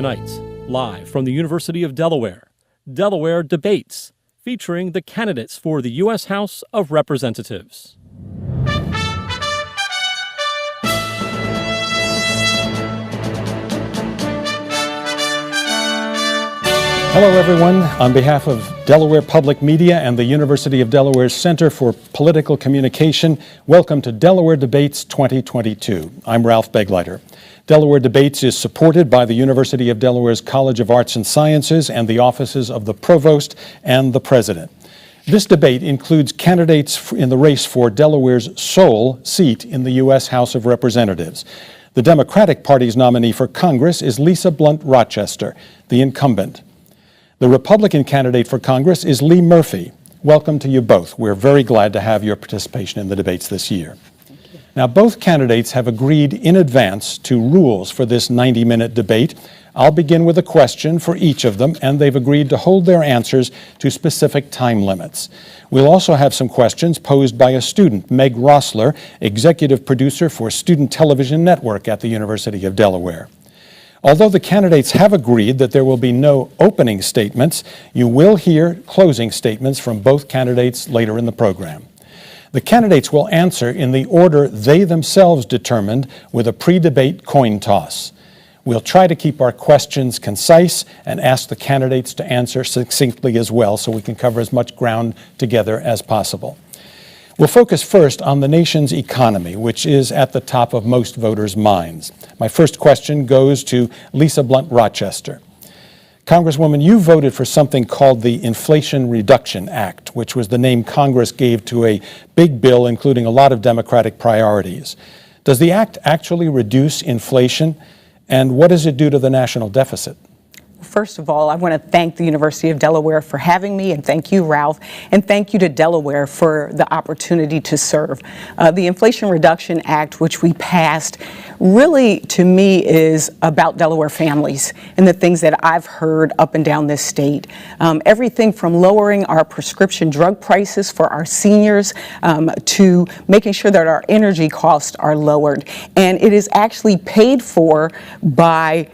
Tonight, live from the University of Delaware, Delaware Debates, featuring the candidates for the U.S. House of Representatives. Hello, everyone. On behalf of Delaware Public Media and the University of Delaware's Center for Political Communication, welcome to Delaware Debates 2022. I'm Ralph Begleiter. Delaware Debates is supported by the University of Delaware's College of Arts and Sciences and the offices of the Provost and the President. This debate includes candidates in the race for Delaware's sole seat in the U.S. House of Representatives. The Democratic Party's nominee for Congress is Lisa Blunt Rochester, the incumbent. The Republican candidate for Congress is Lee Murphy. Welcome to you both. We're very glad to have your participation in the debates this year. Now, both candidates have agreed in advance to rules for this 90-minute debate. I'll begin with a question for each of them, and they've agreed to hold their answers to specific time limits. We'll also have some questions posed by a student, Meg Rossler, executive producer for Student Television Network at the University of Delaware. Although the candidates have agreed that there will be no opening statements, you will hear closing statements from both candidates later in the program. The candidates will answer in the order they themselves determined with a pre-debate coin toss. We'll try to keep our questions concise and ask the candidates to answer succinctly as well, so we can cover as much ground together as possible. We'll focus first on the nation's economy, which is at the top of most voters' minds. My first question goes to Lisa Blunt Rochester. Congresswoman, you voted for something called the Inflation Reduction Act, which was the name Congress gave to a big bill including a lot of Democratic priorities. Does the act actually reduce inflation, and what does it do to the national deficit? First of all, I want to thank the University of Delaware for having me, and thank you, Ralph, and thank you to Delaware for the opportunity to serve. The Inflation Reduction Act, which we passed, really, to me, is about Delaware families and the things that I've heard up and down this state. Everything from lowering our prescription drug prices for our seniors to making sure that our energy costs are lowered. And it is actually paid for by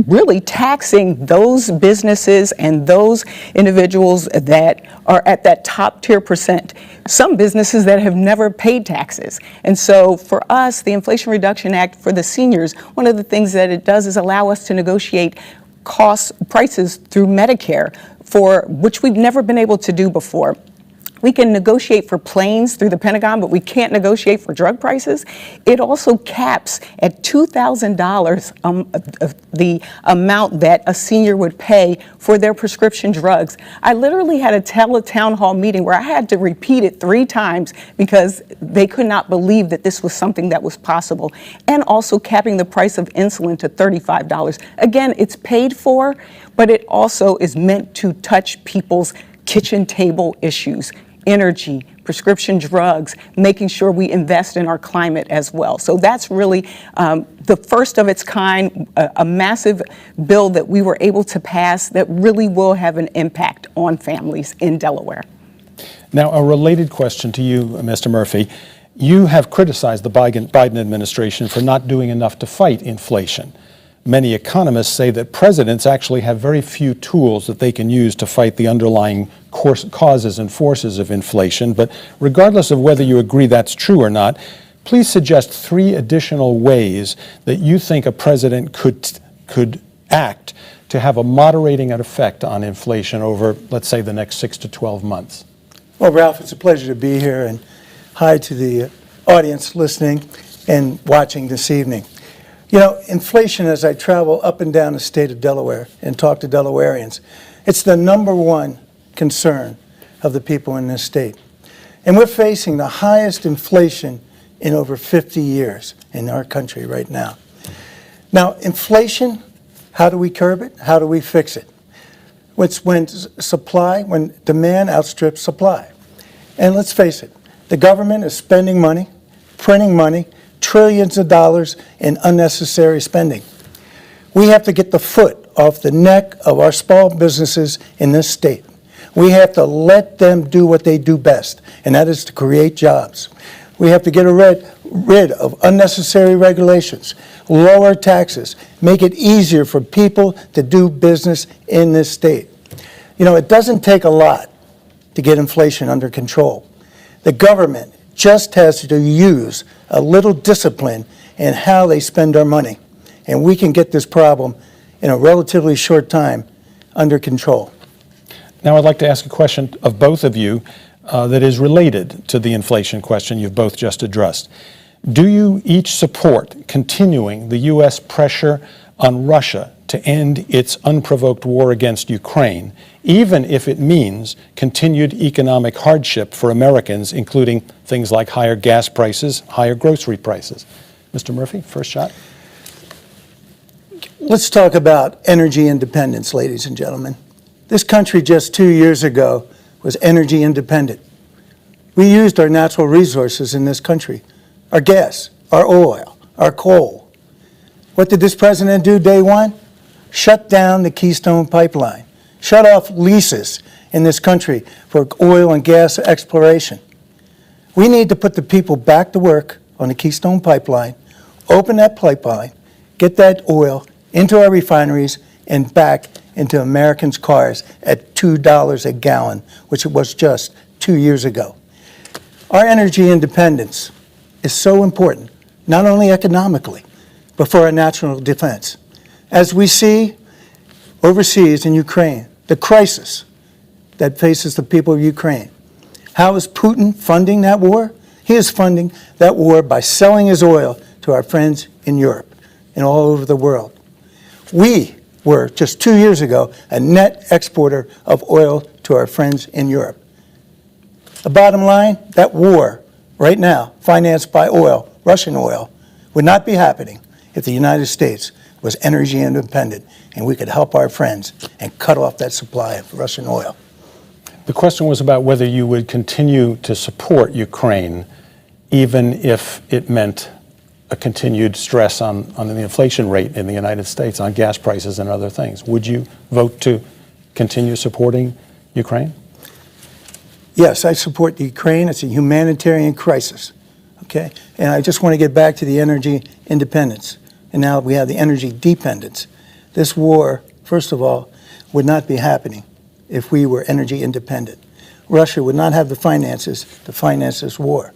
really taxing those businesses and those individuals that are at that top tier percent. Some businesses that have never paid taxes. And so for us, the Inflation Reduction Act for the seniors, one of the things that it does is allow us to negotiate prices through Medicare, for which we've never been able to do before. We can negotiate for planes through the Pentagon, but we can't negotiate for drug prices. It also caps at $2,000 the amount that a senior would pay for their prescription drugs. I literally had a town hall meeting where I had to repeat it 3 times because they could not believe that this was something that was possible. And also capping the price of insulin to $35. Again, it's paid for, but it also is meant to touch people's kitchen table issues. Energy, prescription drugs, making sure we invest in our climate as well. So that's really the first of its kind, a massive bill that we were able to pass that really will have an impact on families in Delaware. Now, a related question to you, Mr. Murphy. You have criticized the Biden administration for not doing enough to fight inflation. Many economists say that presidents actually have very few tools that they can use to fight the underlying causes and forces of inflation. But regardless of whether you agree that's true or not, please suggest 3 additional ways that you think a president could act to have a moderating effect on inflation over, let's say, the next 6 to 12 months. Well, Ralph, it's a pleasure to be here, and hi to the audience listening and watching this evening. You know, inflation, as I travel up and down the state of Delaware and talk to Delawareans, it's the #1 concern of the people in this state. And we're facing the highest inflation in over 50 years in our country right now. Now, inflation, how do we curb it? How do we fix it? It's when demand outstrips supply. And let's face it, the government is spending money, printing money, trillions of dollars in unnecessary spending. We have to get the foot off the neck of our small businesses in this state. We have to let them do what they do best, and that is to create jobs. We have to get rid of unnecessary regulations, lower taxes, make it easier for people to do business in this state. You know, it doesn't take a lot to get inflation under control. The government just has to use a little discipline in how they spend our money, and we can get this problem in a relatively short time under control. Now I'd like to ask a question of both of you that is related to the inflation question you've both just addressed. Do you each support continuing the U.S. pressure on Russia to end its unprovoked war against Ukraine, even if it means continued economic hardship for Americans, including things like higher gas prices, higher grocery prices? Mr. Murphy, first shot. Let's talk about energy independence, ladies and gentlemen. This country just 2 years ago was energy independent. We used our natural resources in this country, our gas, our oil, our coal. What did this president do day one? Shut down the Keystone Pipeline, shut off leases in this country for oil and gas exploration. We need to put the people back to work on the Keystone Pipeline, open that pipeline, get that oil into our refineries and back into Americans' cars at $2 a gallon, which it was just 2 years ago. Our energy independence is so important, not only economically, but for our national defense. As we see overseas in Ukraine, the crisis that faces the people of Ukraine, how is Putin funding that war? He is funding that war by selling his oil to our friends in Europe and all over the world. We were, just 2 years ago, a net exporter of oil to our friends in Europe. The bottom line, that war right now, financed by oil, Russian oil, would not be happening if the United States was energy independent and we could help our friends and cut off that supply of Russian oil. The question was about whether you would continue to support Ukraine even if it meant a continued stress on the inflation rate in the United States, on gas prices and other things. Would you vote to continue supporting Ukraine? Yes, I support the Ukraine. It's a humanitarian crisis, okay? And I just want to get back to the energy independence. And now we have the energy dependence. This war, first of all, would not be happening if we were energy independent. Russia would not have the finances to finance this war.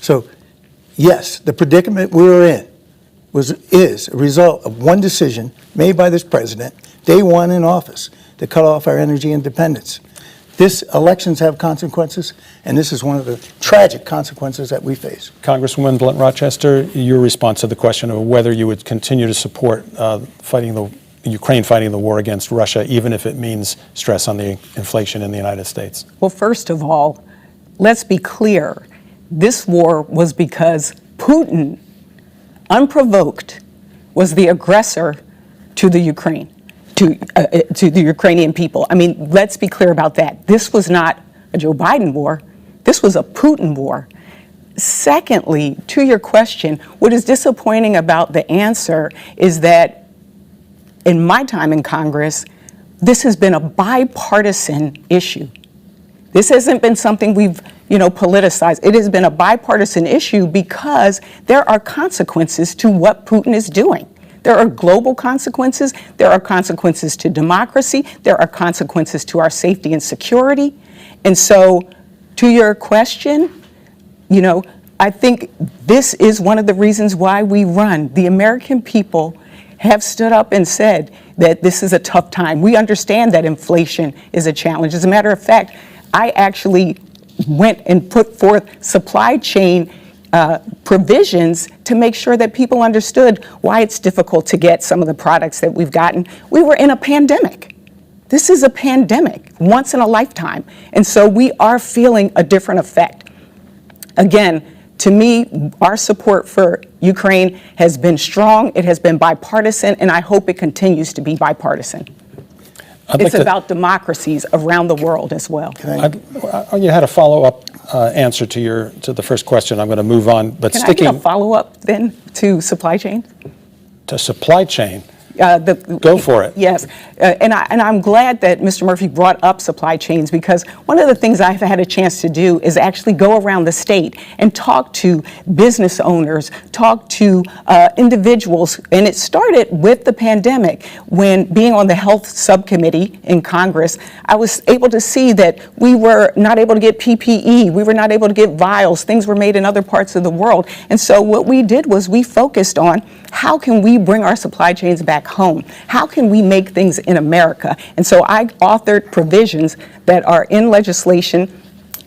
So, yes, the predicament we were in is a result of one decision made by this president, day one in office, to cut off our energy independence. Elections have consequences, and this is one of the tragic consequences that we face. Congresswoman Blunt Rochester, your response to the question of whether you would continue to support Ukraine fighting the war against Russia, even if it means stress on the inflation in the United States. Well, first of all, let's be clear. This war was because Putin, unprovoked, was the aggressor to the Ukraine. To the Ukrainian people. I mean, let's be clear about that. This was not a Joe Biden war. This was a Putin war. Secondly, to your question, what is disappointing about the answer is that in my time in Congress, this has been a bipartisan issue. This hasn't been something we've, politicized. It has been a bipartisan issue because there are consequences to what Putin is doing. There are global consequences. There are consequences to democracy. There are consequences to our safety and security. And so, to your question, I think this is one of the reasons why we run. The American people have stood up and said that this is a tough time. We understand that inflation is a challenge. As a matter of fact, I actually went and put forth supply chain provisions to make sure that people understood why it's difficult to get some of the products that we've gotten. We were in a pandemic. This is a pandemic, once in a lifetime. And so we are feeling a different effect. Again, to me, our support for Ukraine has been strong, it has been bipartisan, and I hope it continues to be bipartisan. It's about democracies around the world as well. You had a follow-up answer to the first question. I'm going to move on, but Can I get a follow-up then to supply chain? To supply chain. Go for it. Yes, and I'm glad that Mr. Murphy brought up supply chains, because one of the things I've had a chance to do is actually go around the state and talk to business owners, talk to individuals, and it started with the pandemic. When being on the health subcommittee in Congress, I was able to see that we were not able to get PPE, we were not able to get vials, things were made in other parts of the world, and so what we did was we focused on how can we bring our supply chains back home? How can we make things in America? And so I authored provisions that are in legislation,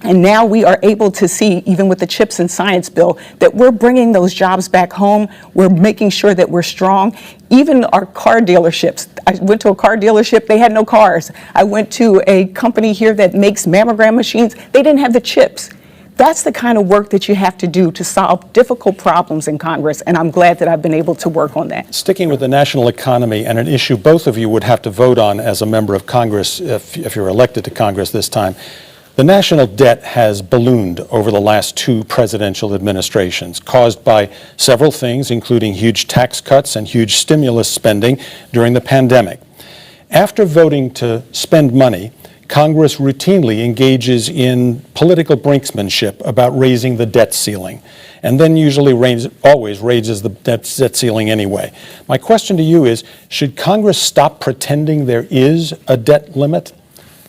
and now we are able to see, even with the CHIPS and Science Bill, that we're bringing those jobs back home. We're making sure that we're strong. Even our car dealerships. I went to a car dealership, they had no cars. I went to a company here that makes mammogram machines, they didn't have the chips. That's the kind of work that you have to do to solve difficult problems in Congress, and I'm glad that I've been able to work on that. Sticking with the national economy, and an issue both of you would have to vote on as a member of Congress if you're elected to Congress this time, the national debt has ballooned over the last 2 presidential administrations, caused by several things, including huge tax cuts and huge stimulus spending during the pandemic. After voting to spend money, Congress routinely engages in political brinksmanship about raising the debt ceiling, and then usually always raises the debt ceiling anyway. My question to you is, should Congress stop pretending there is a debt limit?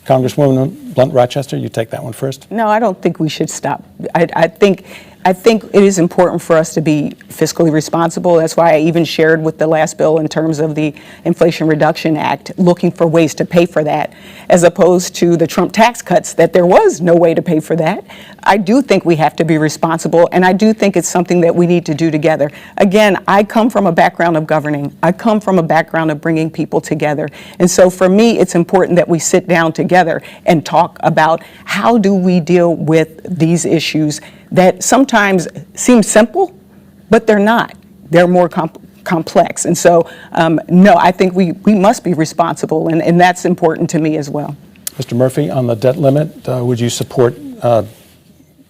Congresswoman Blunt-Rochester, you take that one first. No, I don't think we should stop. I think it is important for us to be fiscally responsible. That's why I even shared with the last bill in terms of the Inflation Reduction Act, looking for ways to pay for that, as opposed to the Trump tax cuts, that there was no way to pay for that. I do think we have to be responsible, and I do think it's something that we need to do together. Again, I come from a background of governing. I come from a background of bringing people together. And so for me, it's important that we sit down together and talk about how do we deal with these issues that sometimes seem simple, but they're not. They're more complex. And so, no, I think we must be responsible, and that's important to me as well. Mr. Murphy, on the debt limit, would you support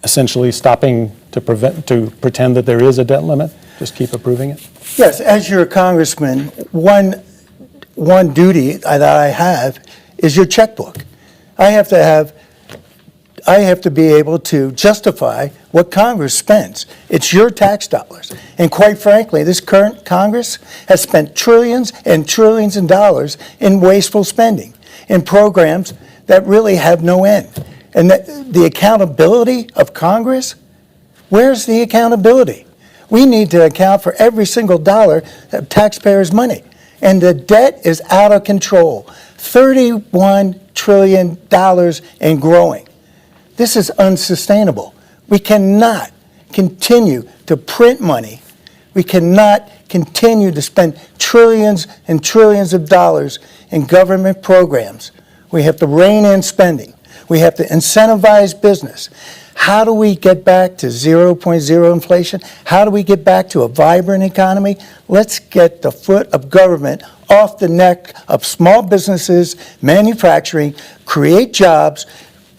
essentially stopping to pretend that there is a debt limit? Just keep approving it? Yes, as your congressman, one duty that I have is your checkbook. I have to be able to justify what Congress spends. It's your tax dollars. And quite frankly, this current Congress has spent trillions and trillions of dollars in wasteful spending, in programs that really have no end. And the accountability of Congress, where's the accountability? We need to account for every single dollar of taxpayers' money. And the debt is out of control. $31 trillion and growing. This is unsustainable. We cannot continue to print money. We cannot continue to spend trillions and trillions of dollars in government programs. We have to rein in spending. We have to incentivize business. How do we get back to 0.0 inflation? How do we get back to a vibrant economy? Let's get the foot of government off the neck of small businesses, manufacturing, create jobs,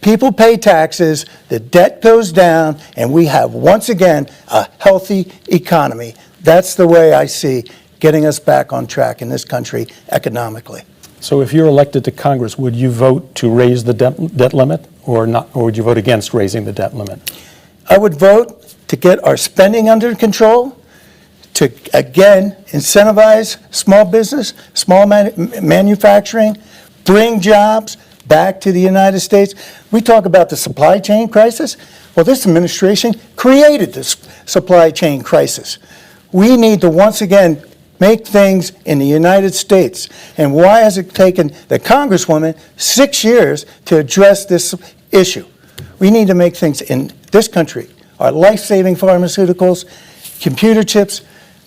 people pay taxes, the debt goes down, and we have, once again, a healthy economy. That's the way I see getting us back on track in this country economically. So if you're elected to Congress, would you vote to raise the debt limit or not, or would you vote against raising the debt limit? I would vote to get our spending under control, to, again, incentivize small business, small manufacturing, bring jobs back to the United States. We talk about the supply chain crisis. Well, this administration created this supply chain crisis. We need to once again make things in the United States. And why has it taken the Congresswoman 6 years to address this issue? We need to make things in this country. Our life-saving pharmaceuticals, computer chips,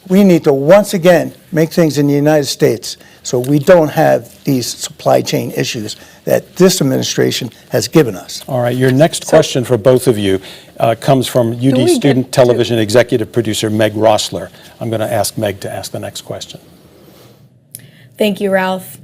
we need to once again make things in the United States so we don't have these supply chain issues that this administration has given us. All right, your next question for both of you comes from UD student television executive producer Meg Rossler. I'm going to ask Meg to ask the next question. Thank you, Ralph.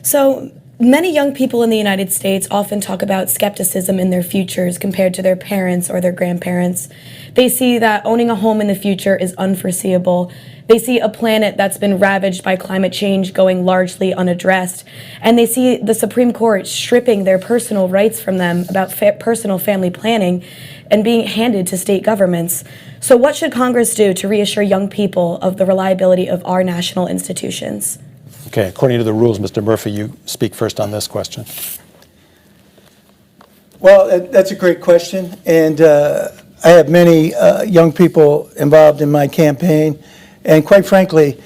So Many young people in the United States often talk about skepticism in their futures compared to their parents or their grandparents. They see that owning a home in the future is unforeseeable. They see a planet that's been ravaged by climate change going largely unaddressed. And they see the Supreme Court stripping their personal rights from them about personal family planning and being handed to state governments. So what should Congress do to reassure young people of the reliability of our national institutions? Okay, according to the rules, Mr. Murphy, you speak first on this question. Well, that's a great question, and I have many young people involved in my campaign, and quite frankly,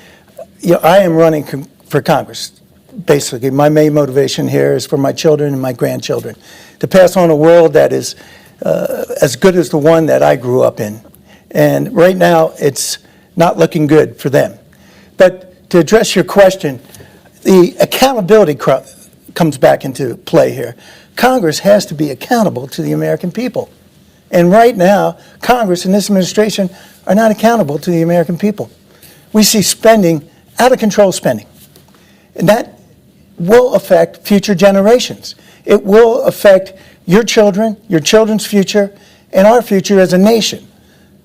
I am running for Congress. Basically, my main motivation here is for my children and my grandchildren, to pass on a world that is as good as the one that I grew up in. And right now, it's not looking good for them. But to address your question, the accountability comes back into play here. Congress has to be accountable to the American people. And right now, Congress and this administration are not accountable to the American people. We see spending, out of control spending. And that will affect future generations. It will affect your children, your children's future, and our future as a nation.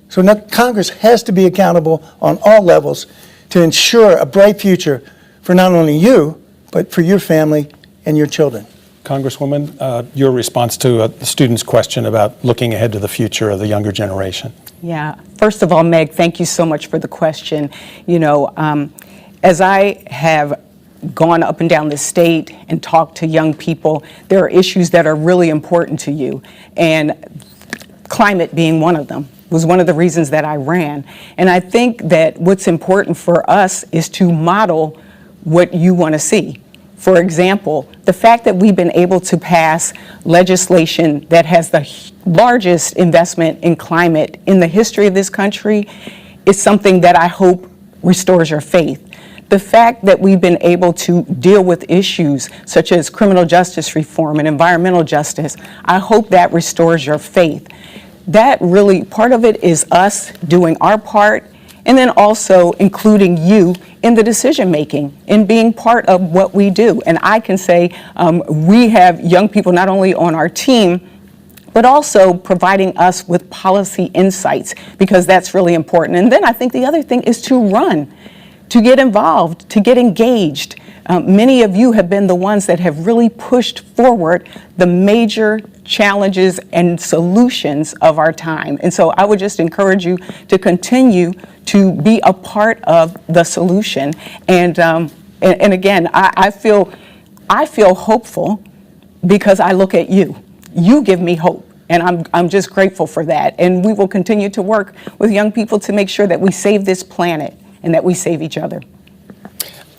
So now Congress has to be accountable on all levels to ensure a bright future for not only you, but for your family and your children. Congresswoman, your response to the student's question about looking ahead to the future of the younger generation. Yeah. First of all, Meg, thank you so much for the question. As I have gone up and down the state and talked to young people, there are issues that are really important to you, and climate being one of them was one of the reasons that I ran. And I think that what's important for us is to model what you want to see. For example, the fact that we've been able to pass legislation that has the largest investment in climate in the history of this country is something that I hope restores your faith. The fact that we've been able to deal with issues such as criminal justice reform and environmental justice, I hope that restores your faith. That really, part of it is us doing our part, and then also including you in the decision making and being part of what we do. And I can say we have young people not only on our team, but also providing us with policy insights, because that's really important. And then I think the other thing is to run, to get involved, to get engaged. Many of you have been the ones that have really pushed forward the major challenges and solutions of our time. And so I would just encourage you to continue to be a part of the solution. And again, I feel hopeful because I look at you. You give me hope. And I'm just grateful for that. And we will continue to work with young people to make sure that we save this planet and that we save each other.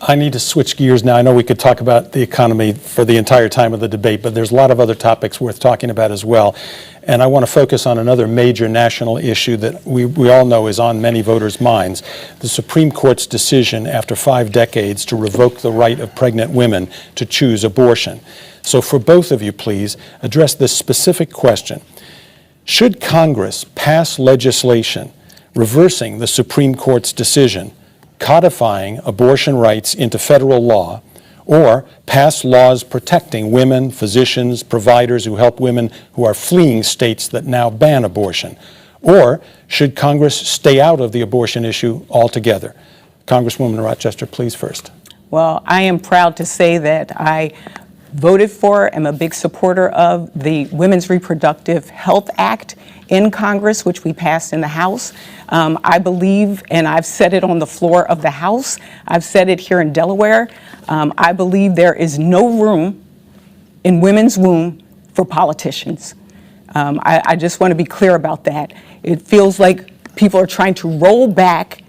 I need to switch gears now. I know we could talk about the economy for the entire time of the debate, but there's a lot of other topics worth talking about as well. And I want to focus on another major national issue that we all know is on many voters' minds, the Supreme Court's decision after 5 decades to revoke the right of pregnant women to choose abortion. So for both of you, please, address this specific question. Should Congress pass legislation reversing the Supreme Court's decision, codifying abortion rights into federal law, or pass laws protecting women, physicians, providers who help women who are fleeing states that now ban abortion? Or should Congress stay out of the abortion issue altogether? Congresswoman Rochester, please first. Well, I am proud to say that I voted for, am a big supporter of the Women's Reproductive Health Act in Congress, which we passed in the House. I believe, and I've said it on the floor of the House, I've said it here in Delaware, I believe there is no room in women's womb for politicians. I just want to be clear about that. It feels like people are trying to roll back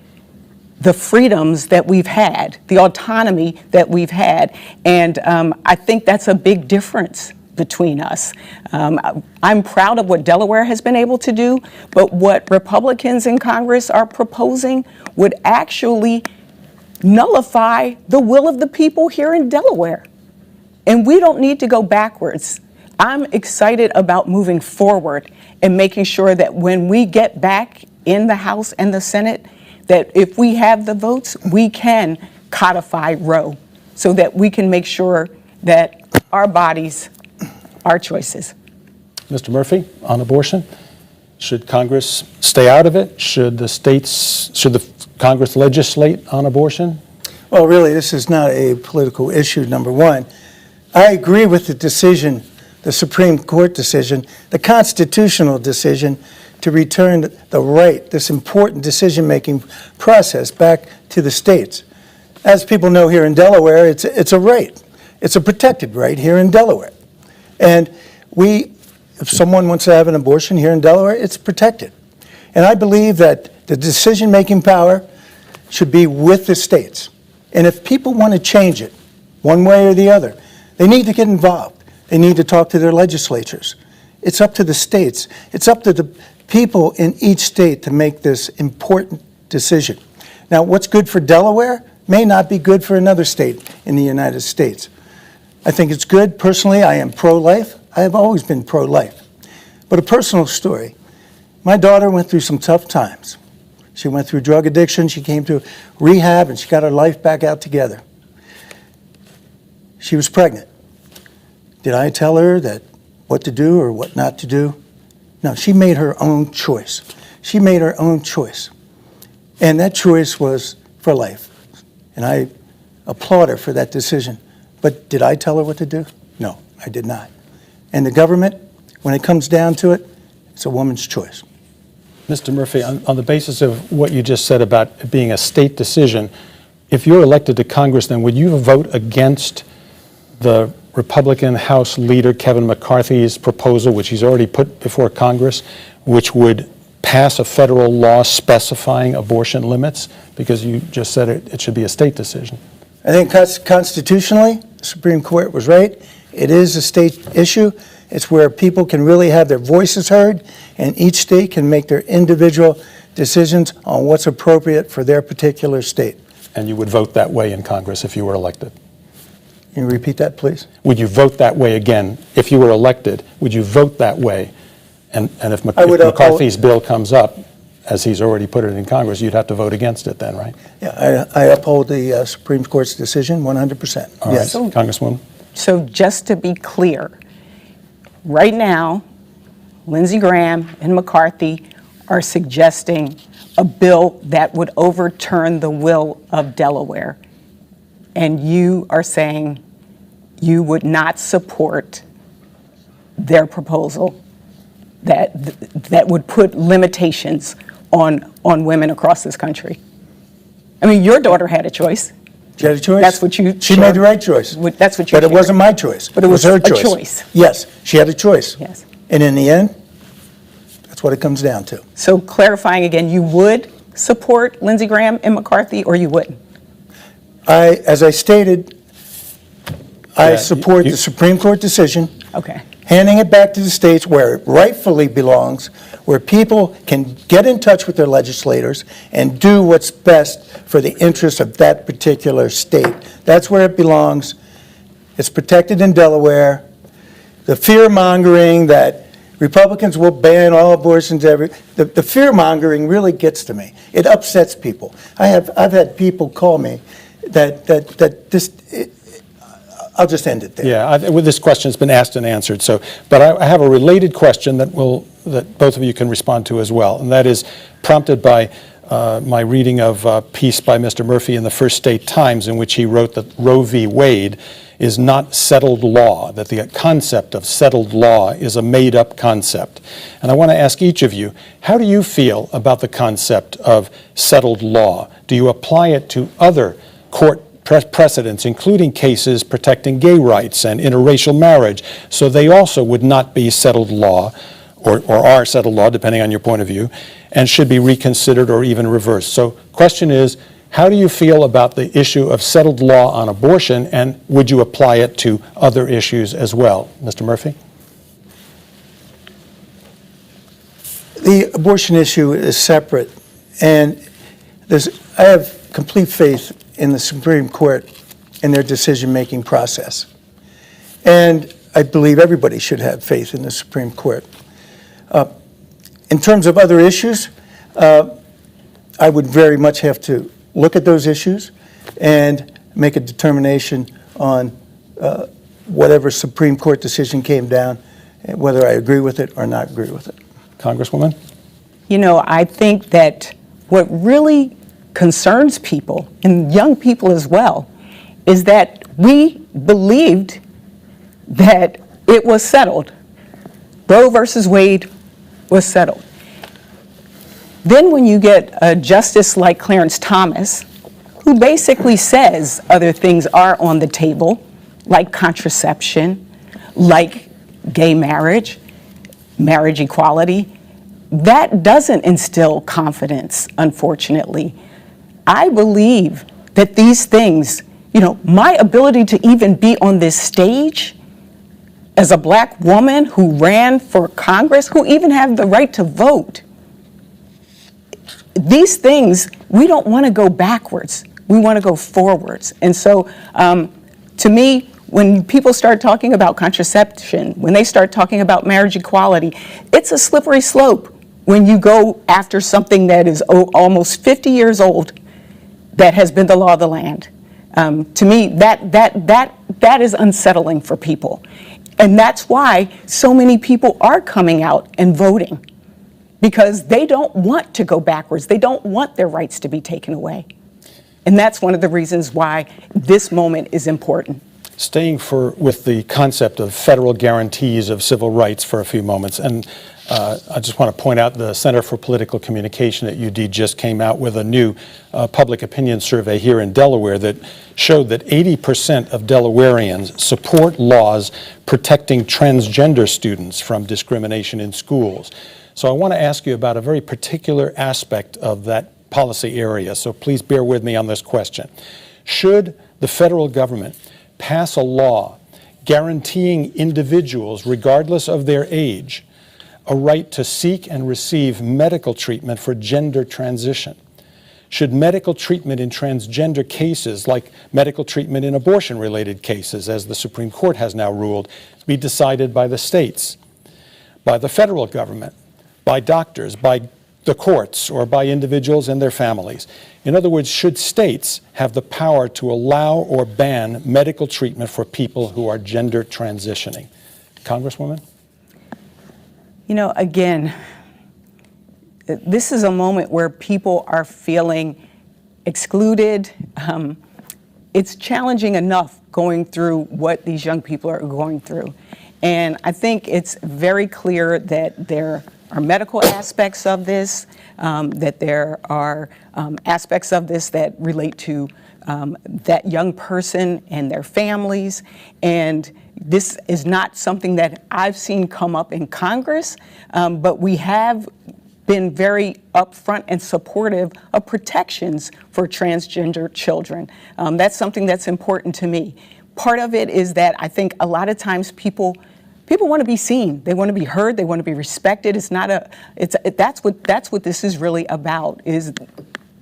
the freedoms that we've had, the autonomy that we've had, and I think that's a big difference between us. I'm proud of what Delaware has been able to do, but what Republicans in Congress are proposing would actually nullify the will of the people here in Delaware. And we don't need to go backwards. I'm excited about moving forward and making sure that when we get back in the House and the Senate, that if we have the votes, we can codify Roe so that we can make sure that our bodies, our choices. Mr. Murphy, on abortion, should Congress stay out of it? Should the Congress legislate on abortion? Well, really, this is not a political issue, number one. I agree with the decision, the Supreme Court decision, the constitutional decision to return the right, this important decision-making process back to the states. As people know here in Delaware, it's a right. It's a protected right here in Delaware. And if someone wants to have an abortion here in Delaware, it's protected. And I believe that the decision-making power should be with the states. And if people want to change it, one way or the other, they need to get involved. They need to talk to their legislatures. It's up to the states. It's up to the people in each state to make this important decision. Now, what's good for Delaware may not be good for another state in the United States. I think it's good. Personally, I am pro-life. I have always been pro-life. But a personal story. My daughter went through some tough times. She went through drug addiction. She came to rehab, and she got her life back out together. She was pregnant. Did I tell her that what to do or what not to do? No, she made her own choice. She made her own choice. And that choice was for life. And I applaud her for that decision. But did I tell her what to do? No, I did not. And the government, when it comes down to it, it's a woman's choice. Mr. Murphy, on the basis of what you just said about it being a state decision, if you're elected to Congress, then would you vote against the Republican House leader Kevin McCarthy's proposal, which he's already put before Congress, which would pass a federal law specifying abortion limits? Because you just said it should be a state decision. I think constitutionally, the Supreme Court was right. It is a state issue. It's where people can really have their voices heard, and each state can make their individual decisions on what's appropriate for their particular state. And you would vote that way in Congress if you were elected? Can you repeat that, please? Would you vote that way again if you were elected? Would you vote that way? And if McCarthy's bill comes up, as he's already put it in Congress, you'd have to vote against it then, right? Yeah, I uphold the Supreme Court's decision 100%. All Yes. right, Congresswoman. So just to be clear, right now, Lindsey Graham and McCarthy are suggesting a bill that would overturn the will of Delaware. And you are saying you would not support their proposal that would put limitations on women across this country. I mean, your daughter had a choice. She had a choice? That's what you... She made the right choice. That's what you... But it wasn't my choice. But it was her a choice. Yes, she had a choice. Yes. And in the end, that's what it comes down to. So clarifying again, you would support Lindsey Graham and McCarthy, or you wouldn't? As I stated, I support the Supreme Court decision. Okay. Handing it back to the states where it rightfully belongs, where people can get in touch with their legislators and do what's best for the interests of that particular state. That's where it belongs. It's protected in Delaware. The fear-mongering that Republicans will ban all abortions, the fear-mongering really gets to me. It upsets people. I've had people call me that this... I'll just end it there. Yeah, this question has been asked and answered. But I have a related question that both of you can respond to as well, and that is prompted by my reading of a piece by Mr. Murphy in the First State Times, in which he wrote that Roe v. Wade is not settled law, that the concept of settled law is a made-up concept. And I want to ask each of you, how do you feel about the concept of settled law? Do you apply it to other court precedents, including cases protecting gay rights and interracial marriage, so they also would not be settled law, or are settled law, depending on your point of view, and should be reconsidered or even reversed? So question is, how do you feel about the issue of settled law on abortion, and would you apply it to other issues as well? Mr. Murphy? The abortion issue is separate, and I have complete faith in the Supreme Court in their decision-making process. And I believe everybody should have faith in the Supreme Court. In terms of other issues, I would very much have to look at those issues and make a determination on whatever Supreme Court decision came down, whether I agree with it or not agree with it. Congresswoman? You know, I think that what really concerns people, and young people as well, is that we believed that it was settled. Roe versus Wade was settled. Then when you get a justice like Clarence Thomas, who basically says other things are on the table, like contraception, like gay marriage, marriage equality, that doesn't instill confidence, unfortunately. I believe that these things, you know, my ability to even be on this stage as a black woman who ran for Congress, who even have the right to vote, these things, we don't want to go backwards. We want to go forwards. And so, to me, when people start talking about contraception, when they start talking about marriage equality, it's a slippery slope when you go after something that is almost 50 years old that has been the law of the land. To me, that is unsettling for people. And that's why so many people are coming out and voting, because they don't want to go backwards. They don't want their rights to be taken away. And that's one of the reasons why this moment is important. Staying with the concept of federal guarantees of civil rights for a few moments, and I just want to point out the Center for Political Communication at UD just came out with a new public opinion survey here in Delaware that showed that 80% of Delawareans support laws protecting transgender students from discrimination in schools. So I want to ask you about a very particular aspect of that policy area, so please bear with me on this question. Should the federal government pass a law guaranteeing individuals, regardless of their age, a right to seek and receive medical treatment for gender transition? Should medical treatment in transgender cases, like medical treatment in abortion-related cases, as the Supreme Court has now ruled, be decided by the states, by the federal government, by doctors, by the courts, or by individuals and their families? In other words, should states have the power to allow or ban medical treatment for people who are gender transitioning? Congresswoman? You know, again, this is a moment where people are feeling excluded. It's challenging enough going through what these young people are going through. And I think it's very clear that there are medical aspects of this, that there are aspects of this that relate to that young person and their families. And this is not something that I've seen come up in Congress, but we have been very upfront and supportive of protections for transgender children. That's something that's important to me. Part of it is that I think a lot of times people want to be seen. They want to be heard. They want to be respected. That's what this is really about, is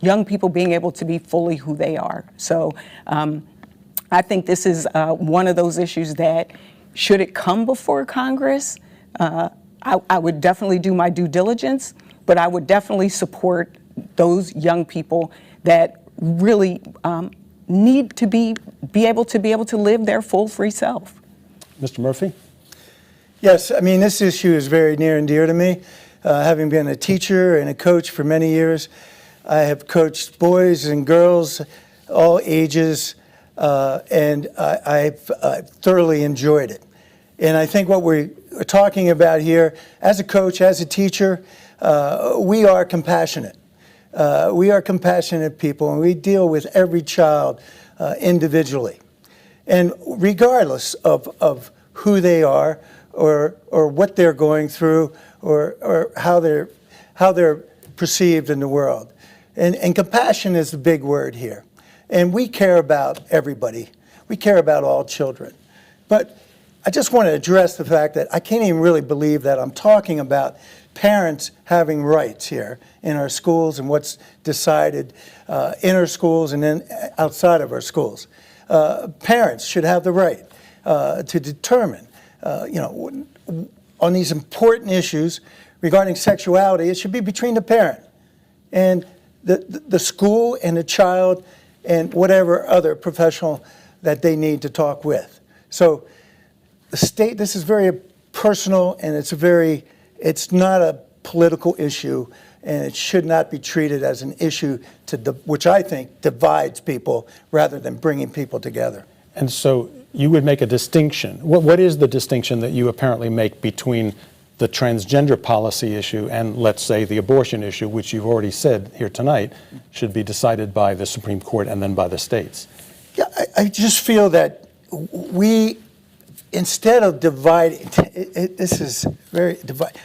young people being able to be fully who they are. So I think this is one of those issues that, should it come before Congress, I would definitely do my due diligence, but I would definitely support those young people that really need to be able to live their full free self. Mr. Murphy? Yes, I mean, this issue is very near and dear to me. Having been a teacher and a coach for many years, I have coached boys and girls, all ages, and I've thoroughly enjoyed it. And I think what we're talking about here, as a coach, as a teacher, we are compassionate. We are compassionate people, and we deal with every child individually. And regardless of who they are, or what they're going through, or how they're perceived in the world. And compassion is the big word here. And we care about everybody. We care about all children. But I just want to address the fact that I can't even really believe that I'm talking about parents having rights here in our schools and what's decided in our schools and then outside of our schools. Parents should have the right to determine, on these important issues regarding sexuality. It should be between the parent and the school and the child and whatever other professional that they need to talk with. So the state, this is very personal, and it's not a political issue, and it should not be treated as an issue which I think divides people rather than bringing people together. And so you would make a distinction. What is the distinction that you apparently make between the transgender policy issue and, let's say, the abortion issue, which you've already said here tonight should be decided by the Supreme Court and then by the states? Yeah, I just feel that we, instead of dividing, this is very divided.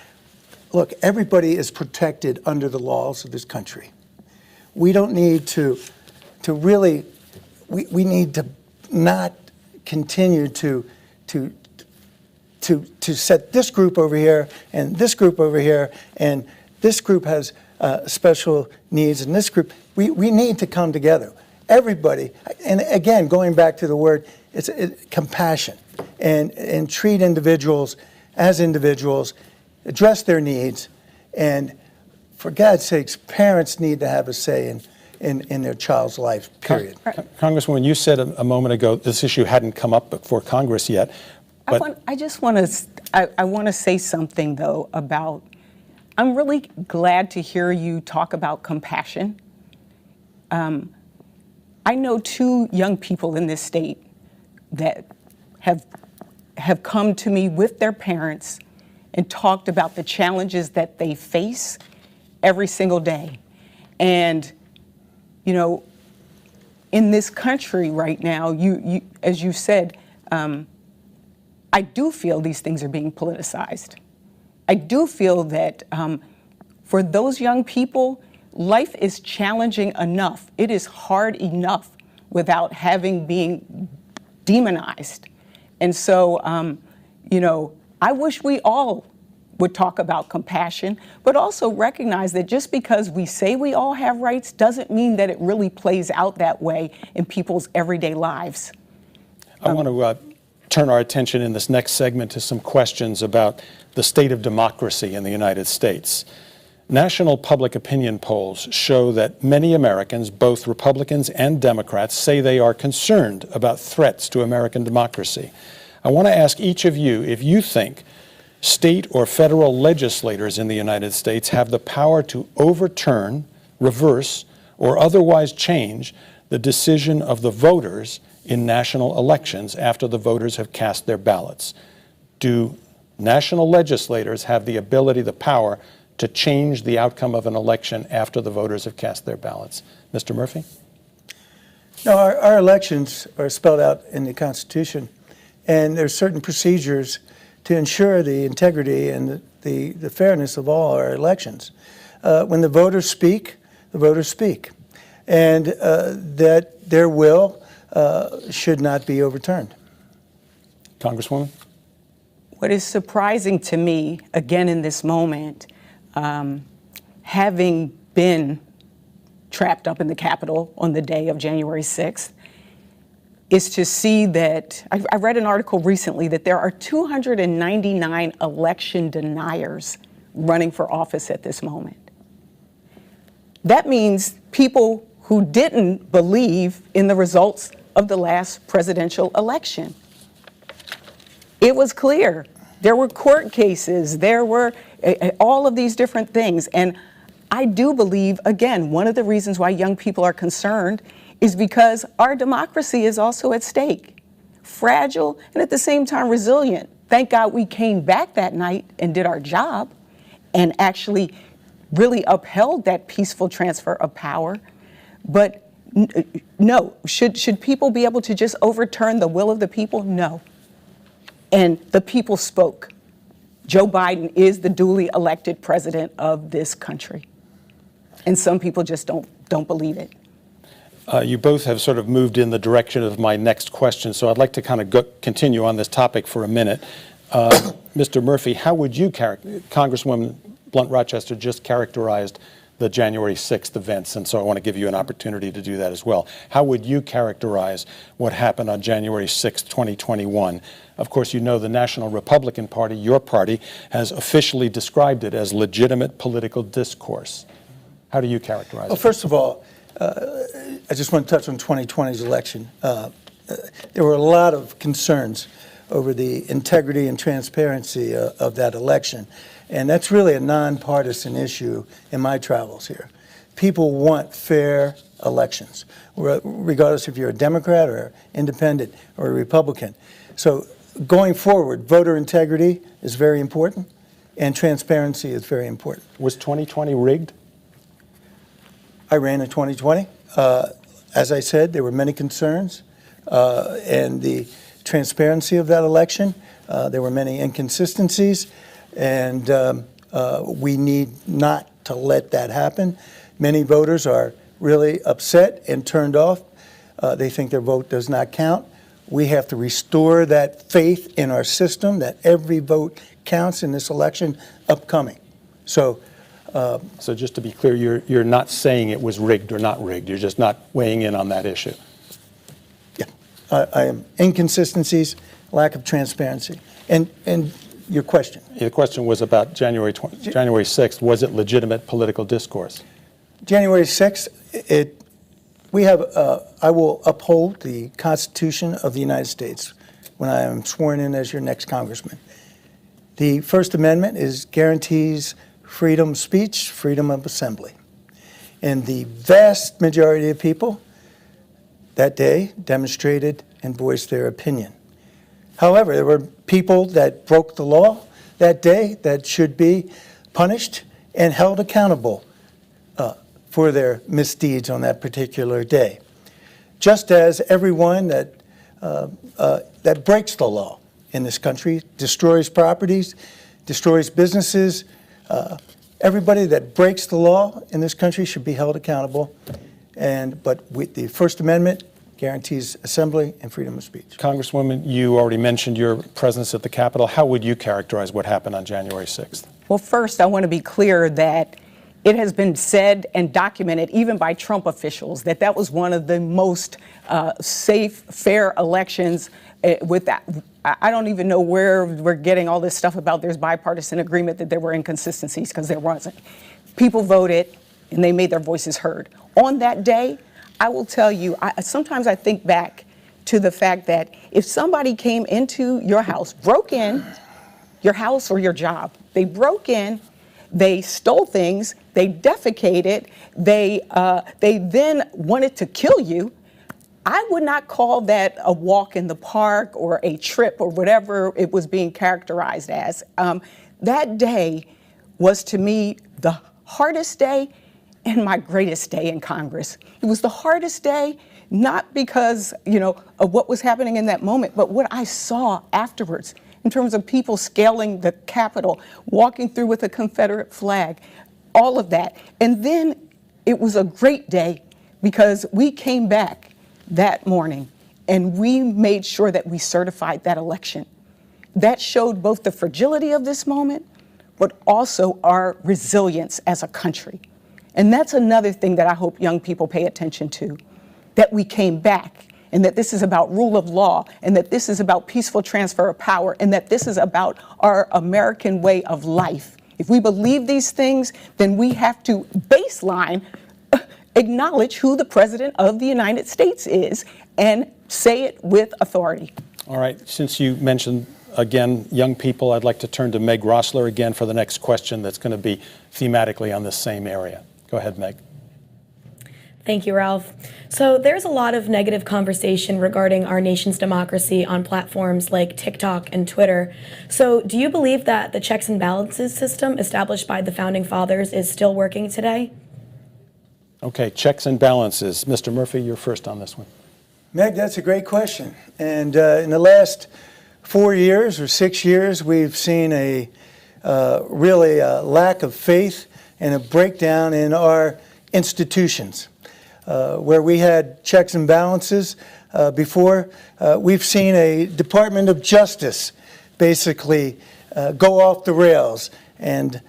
Look, everybody is protected under the laws of this country. We don't need to really, we need to not continue to set this group over here and this group over here, and this group has special needs, and this group, we need to come together. Everybody, and again, going back to the word, it's compassion, and treat individuals as individuals, address their needs, and for God's sakes, parents need to have a say in their child's life, period. Congresswoman, you said a moment ago this issue hadn't come up before Congress yet. But I want to say something, though, about, I'm really glad to hear you talk about compassion. I know 2 young people in this state that have come to me with their parents and talked about the challenges that they face every single day. And, you know, in this country right now, you as you said, I do feel these things are being politicized. I do feel that for those young people, life is challenging enough. It is hard enough without being demonized. And so, you know, I wish we all would talk about compassion, but also recognize that just because we say we all have rights doesn't mean that it really plays out that way in people's everyday lives. I want to turn our attention in this next segment to some questions about the state of democracy in the United States. National public opinion polls show that many Americans, both Republicans and Democrats, say they are concerned about threats to American democracy. I want to ask each of you if you think state or federal legislators in the United States have the power to overturn, reverse, or otherwise change the decision of the voters in national elections after the voters have cast their ballots. Do national legislators have the ability, the power, to change the outcome of an election after the voters have cast their ballots? Mr. Murphy? No, our elections are spelled out in the Constitution, and there's certain procedures to ensure the integrity and the fairness of all our elections. When the voters speak, and that their will should not be overturned. Congresswoman? What is surprising to me, again in this moment, having been trapped up in the Capitol on the day of January 6th, is to see that, I read an article recently that there are 299 election deniers running for office at this moment. That means people who didn't believe in the results of the last presidential election. It was clear. There were court cases, there were all of these different things. And I do believe, again, one of the reasons why young people are concerned is because our democracy is also at stake. Fragile and at the same time resilient. Thank God we came back that night and did our job and actually really upheld that peaceful transfer of power. But no, should people be able to just overturn the will of the people? No. And the people spoke. Joe Biden is the duly elected president of this country. And some people just don't believe it. You both have sort of moved in the direction of my next question, so I'd like to kind of continue on this topic for a minute. Mr. Murphy, how would you Congresswoman Blunt-Rochester just characterized the January 6th events, and so I want to give you an opportunity to do that as well. How would you characterize what happened on January 6th, 2021? Of course, you know the National Republican Party, your party, has officially described it as legitimate political discourse. How do you characterize it? Well, first of all, I just want to touch on 2020's election. There were a lot of concerns over the integrity and transparency of that election. And that's really a nonpartisan issue in my travels here. People want fair elections, regardless if you're a Democrat or independent or a Republican. So going forward, voter integrity is very important, and transparency is very important. Was 2020 rigged? I ran in 2020. As I said, there were many concerns, and the transparency of that election, there were many inconsistencies, and we need not to let that happen. Many voters are really upset and turned off. They think their vote does not count. We have to restore that faith in our system, that every vote counts in this election upcoming. So just to be clear, you're not saying it was rigged or not rigged. You're just not weighing in on that issue. yeah, I am inconsistencies, lack of transparency. And your question? The question was about January 6th. Was it legitimate political discourse? January 6th, I will uphold the Constitution of the United States when I am sworn in as your next congressman. The First Amendment guarantees freedom of speech, freedom of assembly. And the vast majority of people that day demonstrated and voiced their opinion. However, there were people that broke the law that day that should be punished and held accountable for their misdeeds on that particular day. Just as everyone that breaks the law in this country, destroys properties, destroys businesses, everybody that breaks the law in this country should be held accountable. But the First Amendment guarantees assembly and freedom of speech. Congresswoman, you already mentioned your presence at the Capitol. How would you characterize what happened on January 6th? Well, first, I want to be clear that it has been said and documented, even by Trump officials, that was one of the most safe, fair elections. With that, I don't even know where we're getting all this stuff about there's bipartisan agreement that there were inconsistencies, because there wasn't. People voted, and they made their voices heard. On that day, I will tell you, sometimes I think back to the fact that if somebody came into your house, broke in your house or your job, they broke in, they stole things, they defecated, they then wanted to kill you, I would not call that a walk in the park or a trip or whatever it was being characterized as. That day was, to me, the hardest day and my greatest day in Congress. It was the hardest day, not because, of what was happening in that moment, but what I saw afterwards in terms of people scaling the Capitol, walking through with a Confederate flag, all of that. And then it was a great day because we came back that morning and we made sure that we certified that election. That showed both the fragility of this moment, but also our resilience as a country. And that's another thing that I hope young people pay attention to, that we came back, and that this is about rule of law, and that this is about peaceful transfer of power, and that this is about our American way of life. If we believe these things, then we have to baseline acknowledge who the President of the United States is and say it with authority. All right, since you mentioned, again, young people, I'd like to turn to Meg Rossler again for the next question that's going to be thematically on this same area. Go ahead, Meg. Thank you, Ralph. So there's a lot of negative conversation regarding our nation's democracy on platforms like TikTok and Twitter. So do you believe that the checks and balances system established by the Founding Fathers is still working today? Okay, checks and balances. Mr. Murphy, you're first on this one. Meg, that's a great question. And in the last 4 years or 6 years, we've seen a lack of faith and a breakdown in our institutions. Where we had checks and balances before, we've seen a Department of Justice basically go off the rails and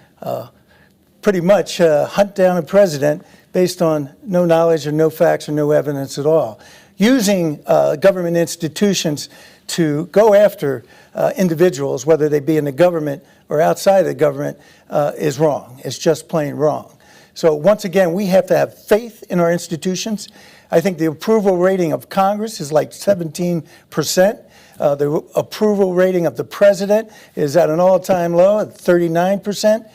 pretty much hunt down a president based on no knowledge or no facts or no evidence at all. Using government institutions to go after individuals, whether they be in the government or outside of the government, is wrong. It's just plain wrong. So once again, we have to have faith in our institutions. I think the approval rating of Congress is like 17%. The approval rating of the president is at an all-time low at 39%.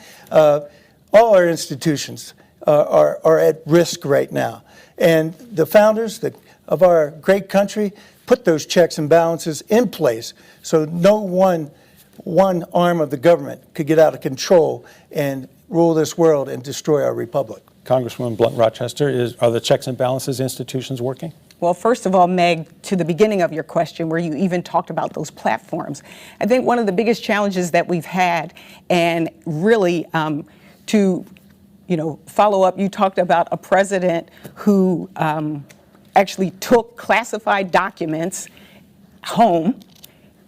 All our institutions are at risk right now. And the founders of our great country put those checks and balances in place so no one arm of the government could get out of control and rule this world and destroy our republic. Congresswoman Blunt-Rochester, are the checks and balances institutions working? Well, first of all, Meg, to the beginning of your question where you even talked about those platforms, I think one of the biggest challenges that we've had, and really to follow up, you talked about a president who actually took classified documents home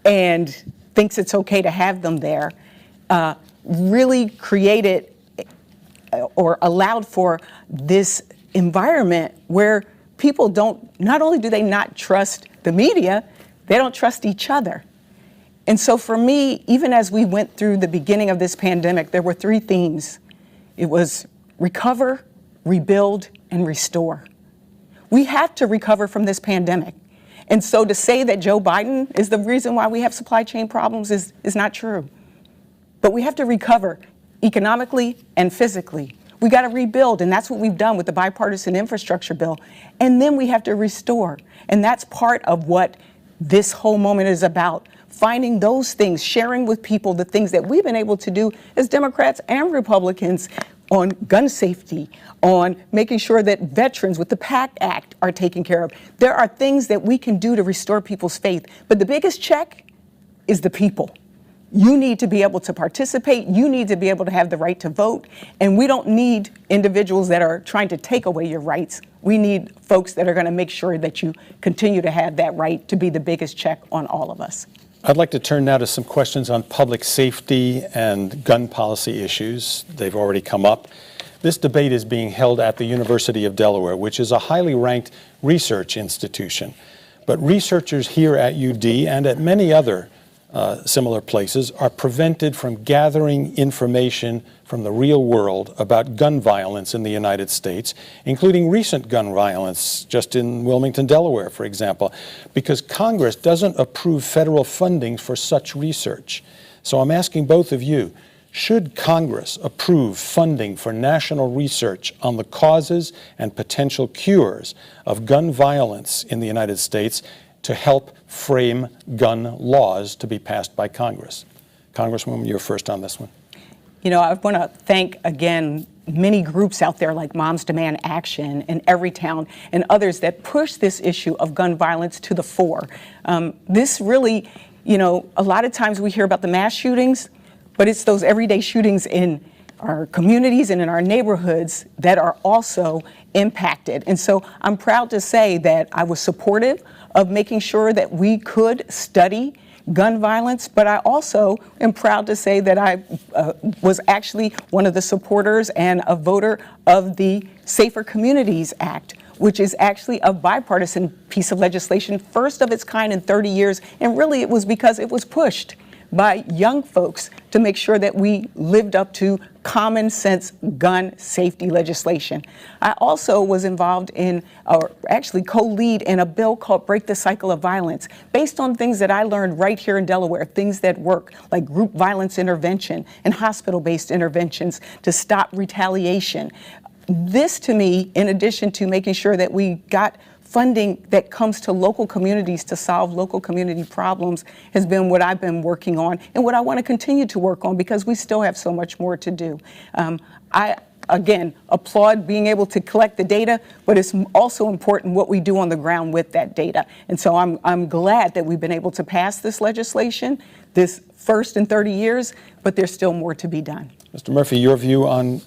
and thinks it's okay to have them there, really created or allowed for this environment where people not only do they not trust the media, they don't trust each other. And so for me, even as we went through the beginning of this pandemic, there were three themes. It was recover, rebuild, and restore. We have to recover from this pandemic. And so to say that Joe Biden is the reason why we have supply chain problems is not true. But we have to recover economically and physically. We got to rebuild, and that's what we've done with the bipartisan infrastructure bill. And then we have to restore. And that's part of what this whole moment is about. Finding those things, sharing with people the things that we've been able to do as Democrats and Republicans on gun safety, on making sure that veterans with the PACT Act are taken care of. There are things that we can do to restore people's faith. But the biggest check is the people. You need to be able to participate. You need to be able to have the right to vote. And we don't need individuals that are trying to take away your rights. We need folks that are going to make sure that you continue to have that right to be the biggest check on all of us. I'd like to turn now to some questions on public safety and gun policy issues. They've already come up. This debate is being held at the University of Delaware, which is a highly ranked research institution. But researchers here at UD and at many other similar places are prevented from gathering information from the real world about gun violence in the United States, including recent gun violence just in Wilmington, Delaware, for example, because Congress doesn't approve federal funding for such research. So I'm asking both of you, should Congress approve funding for national research on the causes and potential cures of gun violence in the United States to help frame gun laws to be passed by Congress? Congresswoman, you're first on this one. I want to thank, again, many groups out there like Moms Demand Action and Everytown and others that push this issue of gun violence to the fore. This really, a lot of times we hear about the mass shootings, but it's those everyday shootings in our communities and in our neighborhoods that are also impacted. And so I'm proud to say that I was supportive of making sure that we could study gun violence, but I also am proud to say that I was actually one of the supporters and a voter of the Safer Communities Act, which is actually a bipartisan piece of legislation, first of its kind in 30 years, and really it was because it was pushed by young folks to make sure that we lived up to common sense gun safety legislation. I also was involved in, or actually co-lead in a bill called Break the Cycle of Violence, based on things that I learned right here in Delaware, things that work, like group violence intervention and hospital-based interventions to stop retaliation. This, to me, in addition to making sure that we got funding that comes to local communities to solve local community problems, has been what I've been working on and what I want to continue to work on, because we still have so much more to do. I, again, applaud being able to collect the data, but it's also important what we do on the ground with that data. And so I'm glad that we've been able to pass this legislation, this first in 30 years, but there's still more to be done. Mr. Murphy, your view on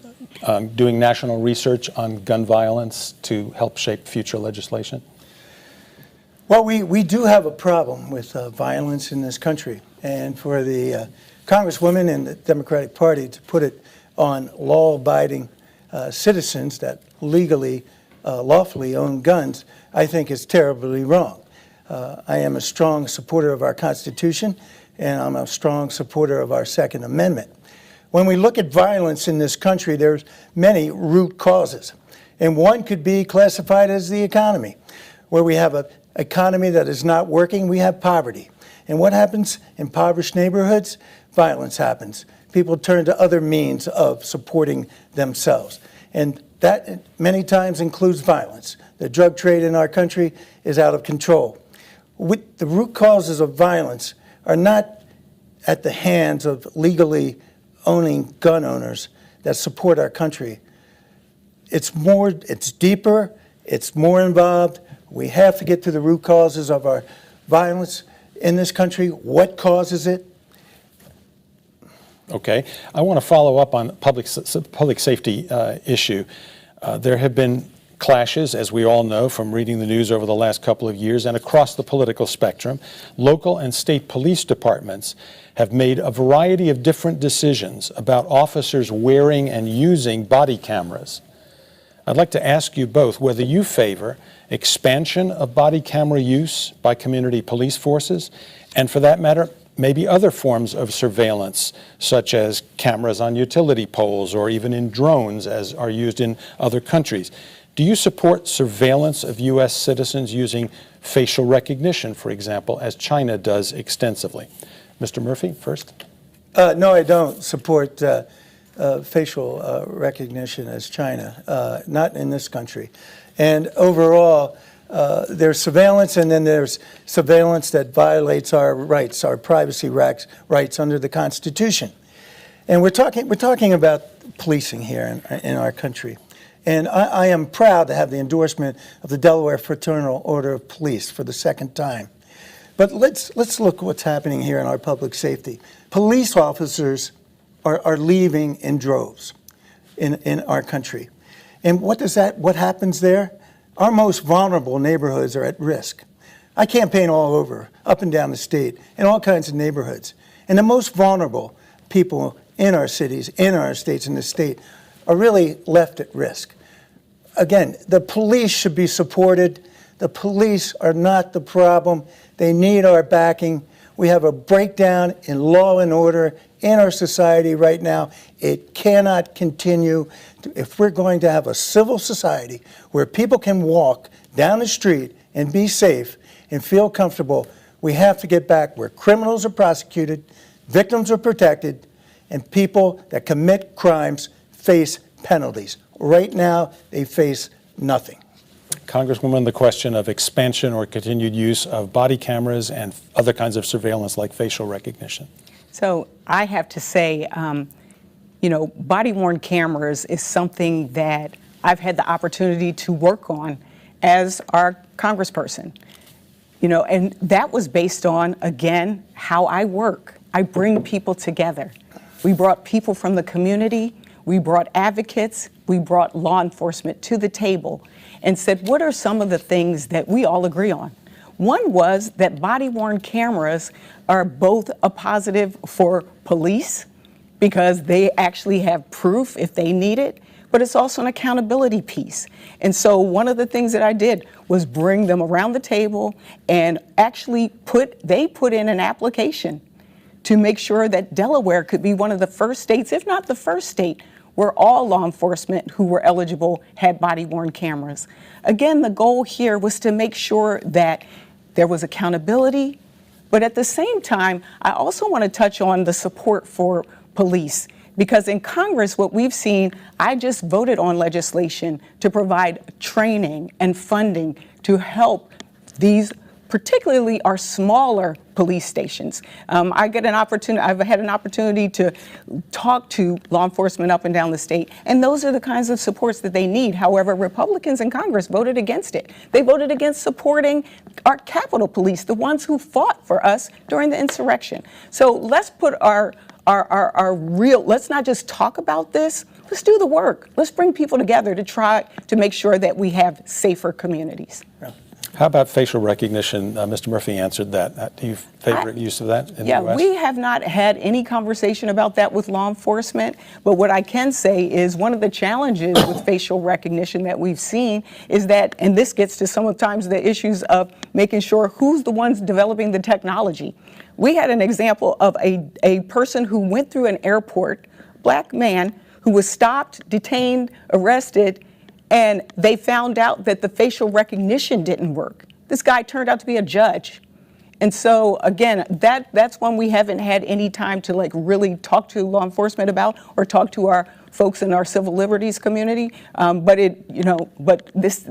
doing national research on gun violence to help shape future legislation? Well, we do have a problem with violence in this country. And for the Congresswoman and the Democratic Party to put it on law-abiding citizens that legally, lawfully own guns, I think is terribly wrong. I am a strong supporter of our Constitution, and I'm a strong supporter of our Second Amendment. When we look at violence in this country, there's many root causes. And one could be classified as the economy. Where we have an economy that is not working, we have poverty. And what happens in impoverished neighborhoods? Violence happens. People turn to other means of supporting themselves. And that many times includes violence. The drug trade in our country is out of control. The root causes of violence are not at the hands of legally owning gun owners that support our country. It's deeper, it's more involved. We have to get to the root causes of our violence in this country. What causes it? Okay. I want to follow up on public safety issue. There have been clashes, as we all know from reading the news over the last couple of years, and across the political spectrum. Local and state police departments have made a variety of different decisions about officers wearing and using body cameras. I'd like to ask you both whether you favor expansion of body camera use by community police forces, and for that matter, maybe other forms of surveillance, such as cameras on utility poles or even in drones, as are used in other countries. Do you support surveillance of U.S. citizens using facial recognition, for example, as China does extensively? Mr. Murphy, first. No, I don't support facial recognition as China, not in this country. And overall, there's surveillance, and then there's surveillance that violates our rights, our privacy rights under the Constitution. And we're talking about policing here in our country. And I am proud to have the endorsement of the Delaware Fraternal Order of Police for the second time. But let's look what's happening here in our public safety. Police officers are leaving in droves in our country. And what happens there? Our most vulnerable neighborhoods are at risk. I campaign all over, up and down the state, in all kinds of neighborhoods. And the most vulnerable people in our cities, in our states, in the state, are really left at risk. Again, the police should be supported. The police are not the problem. They need our backing. We have a breakdown in law and order in our society right now. It cannot continue. If we're going to have a civil society where people can walk down the street and be safe and feel comfortable, we have to get back where criminals are prosecuted, victims are protected, and people that commit crimes face penalties. Right now, they face nothing. Congresswoman, the question of expansion or continued use of body cameras and other kinds of surveillance like facial recognition. So I have to say, body-worn cameras is something that I've had the opportunity to work on as our congressperson. And that was based on, again, how I work. I bring people together. We brought people from the community. We brought advocates, we brought law enforcement to the table and said, what are some of the things that we all agree on? One was that body-worn cameras are both a positive for police because they actually have proof if they need it, but it's also an accountability piece. And so one of the things that I did was bring them around the table and actually put in an application to make sure that Delaware could be one of the first states, if not the first state, where all law enforcement who were eligible had body-worn cameras. Again, the goal here was to make sure that there was accountability, but at the same time, I also want to touch on the support for police, because in Congress, what we've seen, I just voted on legislation to provide training and funding to help these, particularly our smaller police stations. I've had an opportunity to talk to law enforcement up and down the state, and those are the kinds of supports that they need. However, Republicans in Congress voted against it. They voted against supporting our Capitol Police, the ones who fought for us during the insurrection. So let's put let's not just talk about this, let's do the work. Let's bring people together to try to make sure that we have safer communities. Yeah. How about facial recognition? Mr. Murphy answered that. Do you favor use of that in the U.S.? We have not had any conversation about that with law enforcement, but what I can say is one of the challenges with facial recognition that we've seen is that, and this gets to sometimes the issues of making sure who's the ones developing the technology. We had an example of a person who went through an airport, black man, who was stopped, detained, arrested, And they found out that the facial recognition didn't work. This guy turned out to be a judge. And so, again, that's one we haven't had any time to like really talk to law enforcement about or talk to our folks in our civil liberties community. But this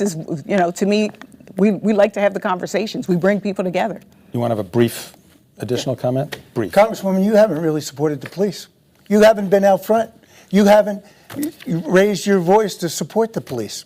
is, to me, we like to have the conversations. We bring people together. You want to have a brief additional comment? Brief. Congresswoman, you haven't really supported the police. You haven't been out front. You haven't raised your voice to support the police.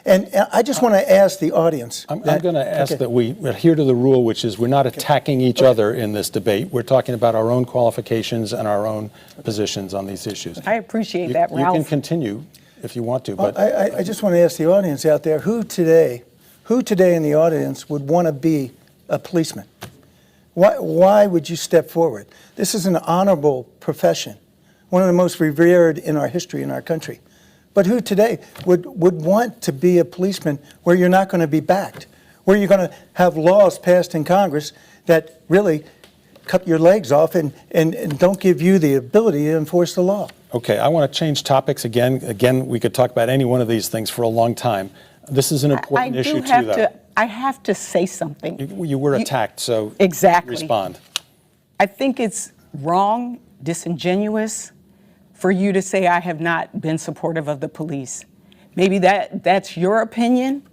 And I just want to ask the audience. I'm going to ask that we adhere to the rule, which is we're not attacking each other in this debate. We're talking about our own qualifications and our own positions on these issues. I appreciate that, Ralph. You can continue if you want to. But I just want to ask the audience out there, who today in the audience would want to be a policeman? Why would you step forward? This is an honorable profession, one of the most revered in our history in our country. But who today would want to be a policeman where you're not going to be backed, where you're going to have laws passed in Congress that really cut your legs off and don't give you the ability to enforce the law? Okay, I want to change topics again. Again, we could talk about any one of these things for a long time. This is an important issue too, though. I have to say something. You were attacked, so exactly. Respond. I think it's wrong, disingenuous, for you to say I have not been supportive of the police. Maybe that's your opinion,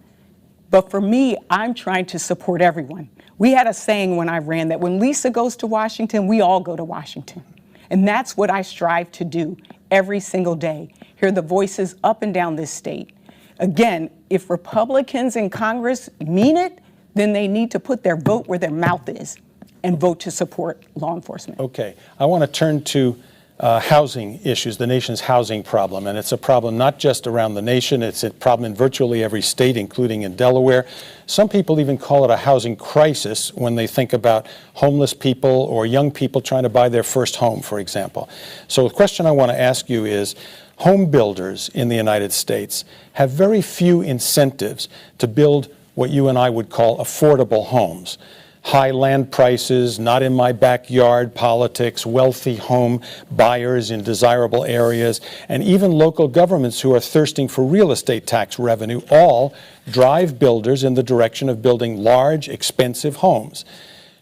but for me, I'm trying to support everyone. We had a saying when I ran that when Lisa goes to Washington, we all go to Washington. And that's what I strive to do every single day, hear the voices up and down this state. Again, if Republicans in Congress mean it, then they need to put their vote where their mouth is and vote to support law enforcement. Okay, I want to turn to housing issues, the nation's housing problem. And it's a problem not just around the nation, it's a problem in virtually every state, including in Delaware. Some people even call it a housing crisis when they think about homeless people or young people trying to buy their first home, for example. So the question I want to ask you is, home builders in the United States have very few incentives to build what you and I would call affordable homes. High land prices, not in my backyard politics, wealthy home buyers in desirable areas, and even local governments who are thirsting for real estate tax revenue all drive builders in the direction of building large, expensive homes.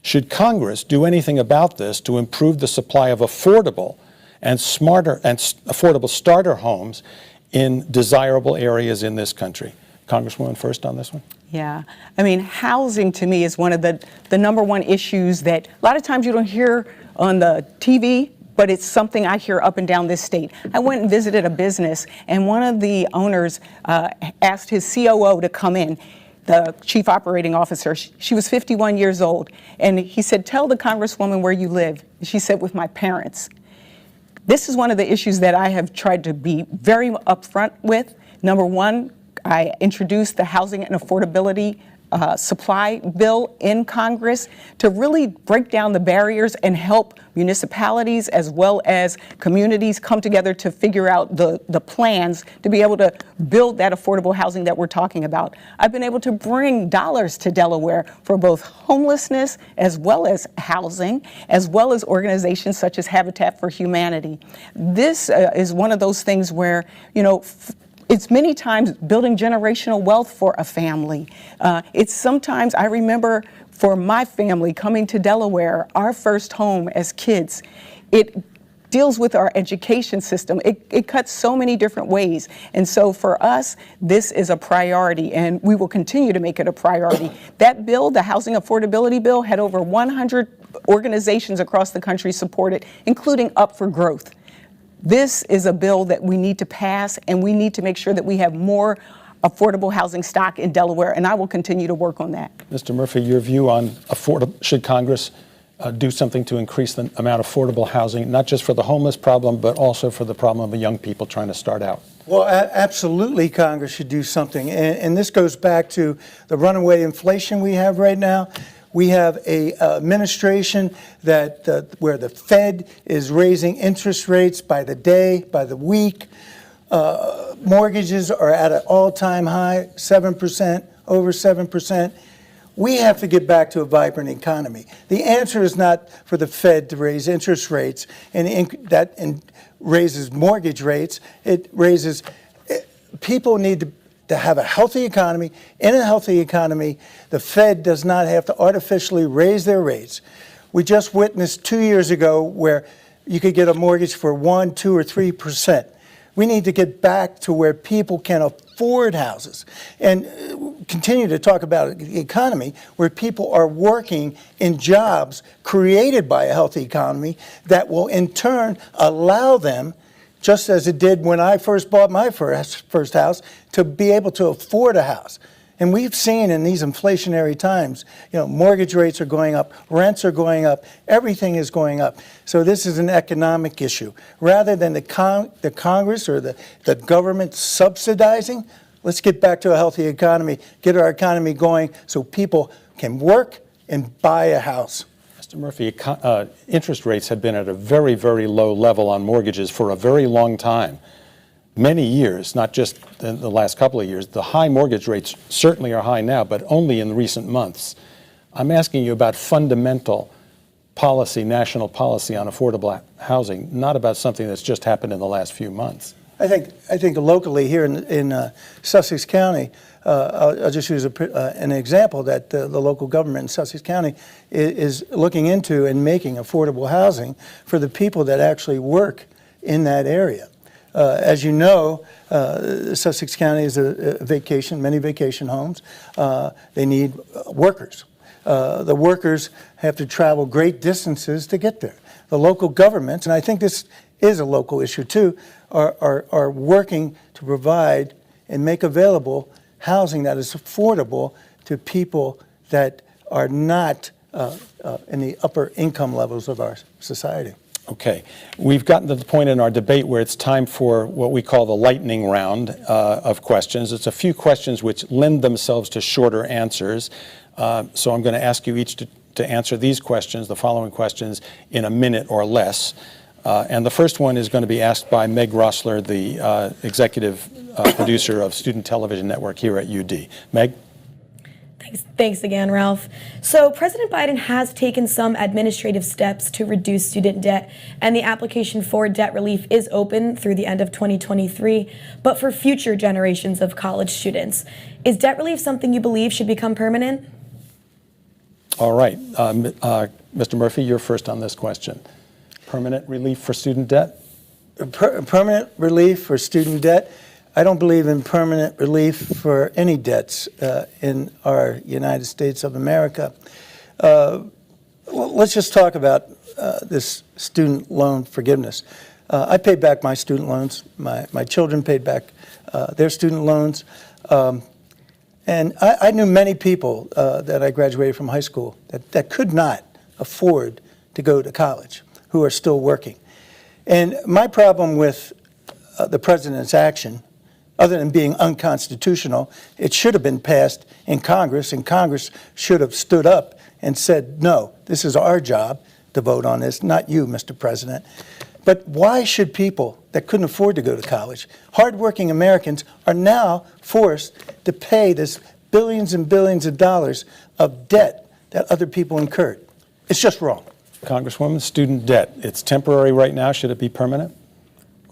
Should Congress do anything about this to improve the supply of affordable and affordable starter homes in desirable areas in this country? Congresswoman, first on this one. Yeah, I mean, housing to me is one of the number one issues that a lot of times you don't hear on the TV, but it's something I hear up and down this state. I went and visited a business, and one of the owners asked his COO to come in, the chief operating officer. She was 51 years old, and he said, "Tell the Congresswoman where you live." She said, "With my parents." This is one of the issues that I have tried to be very upfront with. Number one, I introduced the Housing and Affordability Supply Bill in Congress to really break down the barriers and help municipalities as well as communities come together to figure out the plans to be able to build that affordable housing that we're talking about. I've been able to bring dollars to Delaware for both homelessness as well as housing, as well as organizations such as Habitat for Humanity. This is one of those things where, it's many times building generational wealth for a family. It's sometimes, I remember for my family coming to Delaware, our first home as kids, it deals with our education system. It cuts so many different ways. And so for us, this is a priority, and we will continue to make it a priority. That bill, the Housing Affordability Bill, had over 100 organizations across the country support it, including Up for Growth. This is a bill that we need to pass, and we need to make sure that we have more affordable housing stock in Delaware, and I will continue to work on that. Mr. Murphy, your view on should Congress do something to increase the amount of affordable housing, not just for the homeless problem, but also for the problem of young people trying to start out? Well, absolutely, Congress should do something, and this goes back to the runaway inflation we have right now. We have a administration that where the Fed is raising interest rates by the day, by the week. Mortgages are at an all-time high, 7%, over 7%. We have to get back to a vibrant economy. The answer is not for the Fed to raise interest rates and raises mortgage rates. It raises people need to have a healthy economy. In a healthy economy, the Fed does not have to artificially raise their rates. We just witnessed 2 years ago where you could get a mortgage for 1%, 2%, or 3%. We need to get back to where people can afford houses and continue to talk about the economy where people are working in jobs created by a healthy economy that will in turn allow them, just as it did when I first bought my first house, to be able to afford a house. And we've seen in these inflationary times, mortgage rates are going up, rents are going up, everything is going up. So this is an economic issue. Rather than the Congress or the government subsidizing, let's get back to a healthy economy, get our economy going so people can work and buy a house. Mr. Murphy, interest rates have been at a very, very low level on mortgages for a very long time. Many years, not just in the last couple of years. The high mortgage rates certainly are high now, but only in recent months. I'm asking you about fundamental policy, national policy on affordable housing, not about something that's just happened in the last few months. I think locally here in Sussex County, I'll just use an example that the local government in Sussex County is looking into and making affordable housing for the people that actually work in that area. As you know, Sussex County is many vacation homes. They need workers. The workers have to travel great distances to get there. The local governments, and I think this is a local issue too, are working to provide and make available housing that is affordable to people that are not in the upper income levels of our society. Okay. We've gotten to the point in our debate where it's time for what we call the lightning round of questions. It's a few questions which lend themselves to shorter answers. So I'm going to ask you each to answer these questions, the following questions, in a minute or less. And the first one is going to be asked by Meg Rossler, the executive producer of Student Television Network here at UD. Meg? Thanks again, Ralph. So President Biden has taken some administrative steps to reduce student debt, and the application for debt relief is open through the end of 2023, but for future generations of college students. Is debt relief something you believe should become permanent? All right. Mr. Murphy, you're first on this question. Permanent relief for student debt? Permanent relief for student debt? I don't believe in permanent relief for any debts in our United States of America. Let's just talk about this student loan forgiveness. I paid back my student loans. My children paid back their student loans. And I knew many people that I graduated from high school that could not afford to go to college, who are still working. And my problem with the president's action, other than being unconstitutional, it should have been passed in Congress, and Congress should have stood up and said, no, this is our job to vote on this, not you, Mr. President. But why should people that couldn't afford to go to college, hardworking Americans, are now forced to pay this billions and billions of dollars of debt that other people incurred? It's just wrong. Congresswoman, student debt, it's temporary right now. Should it be permanent?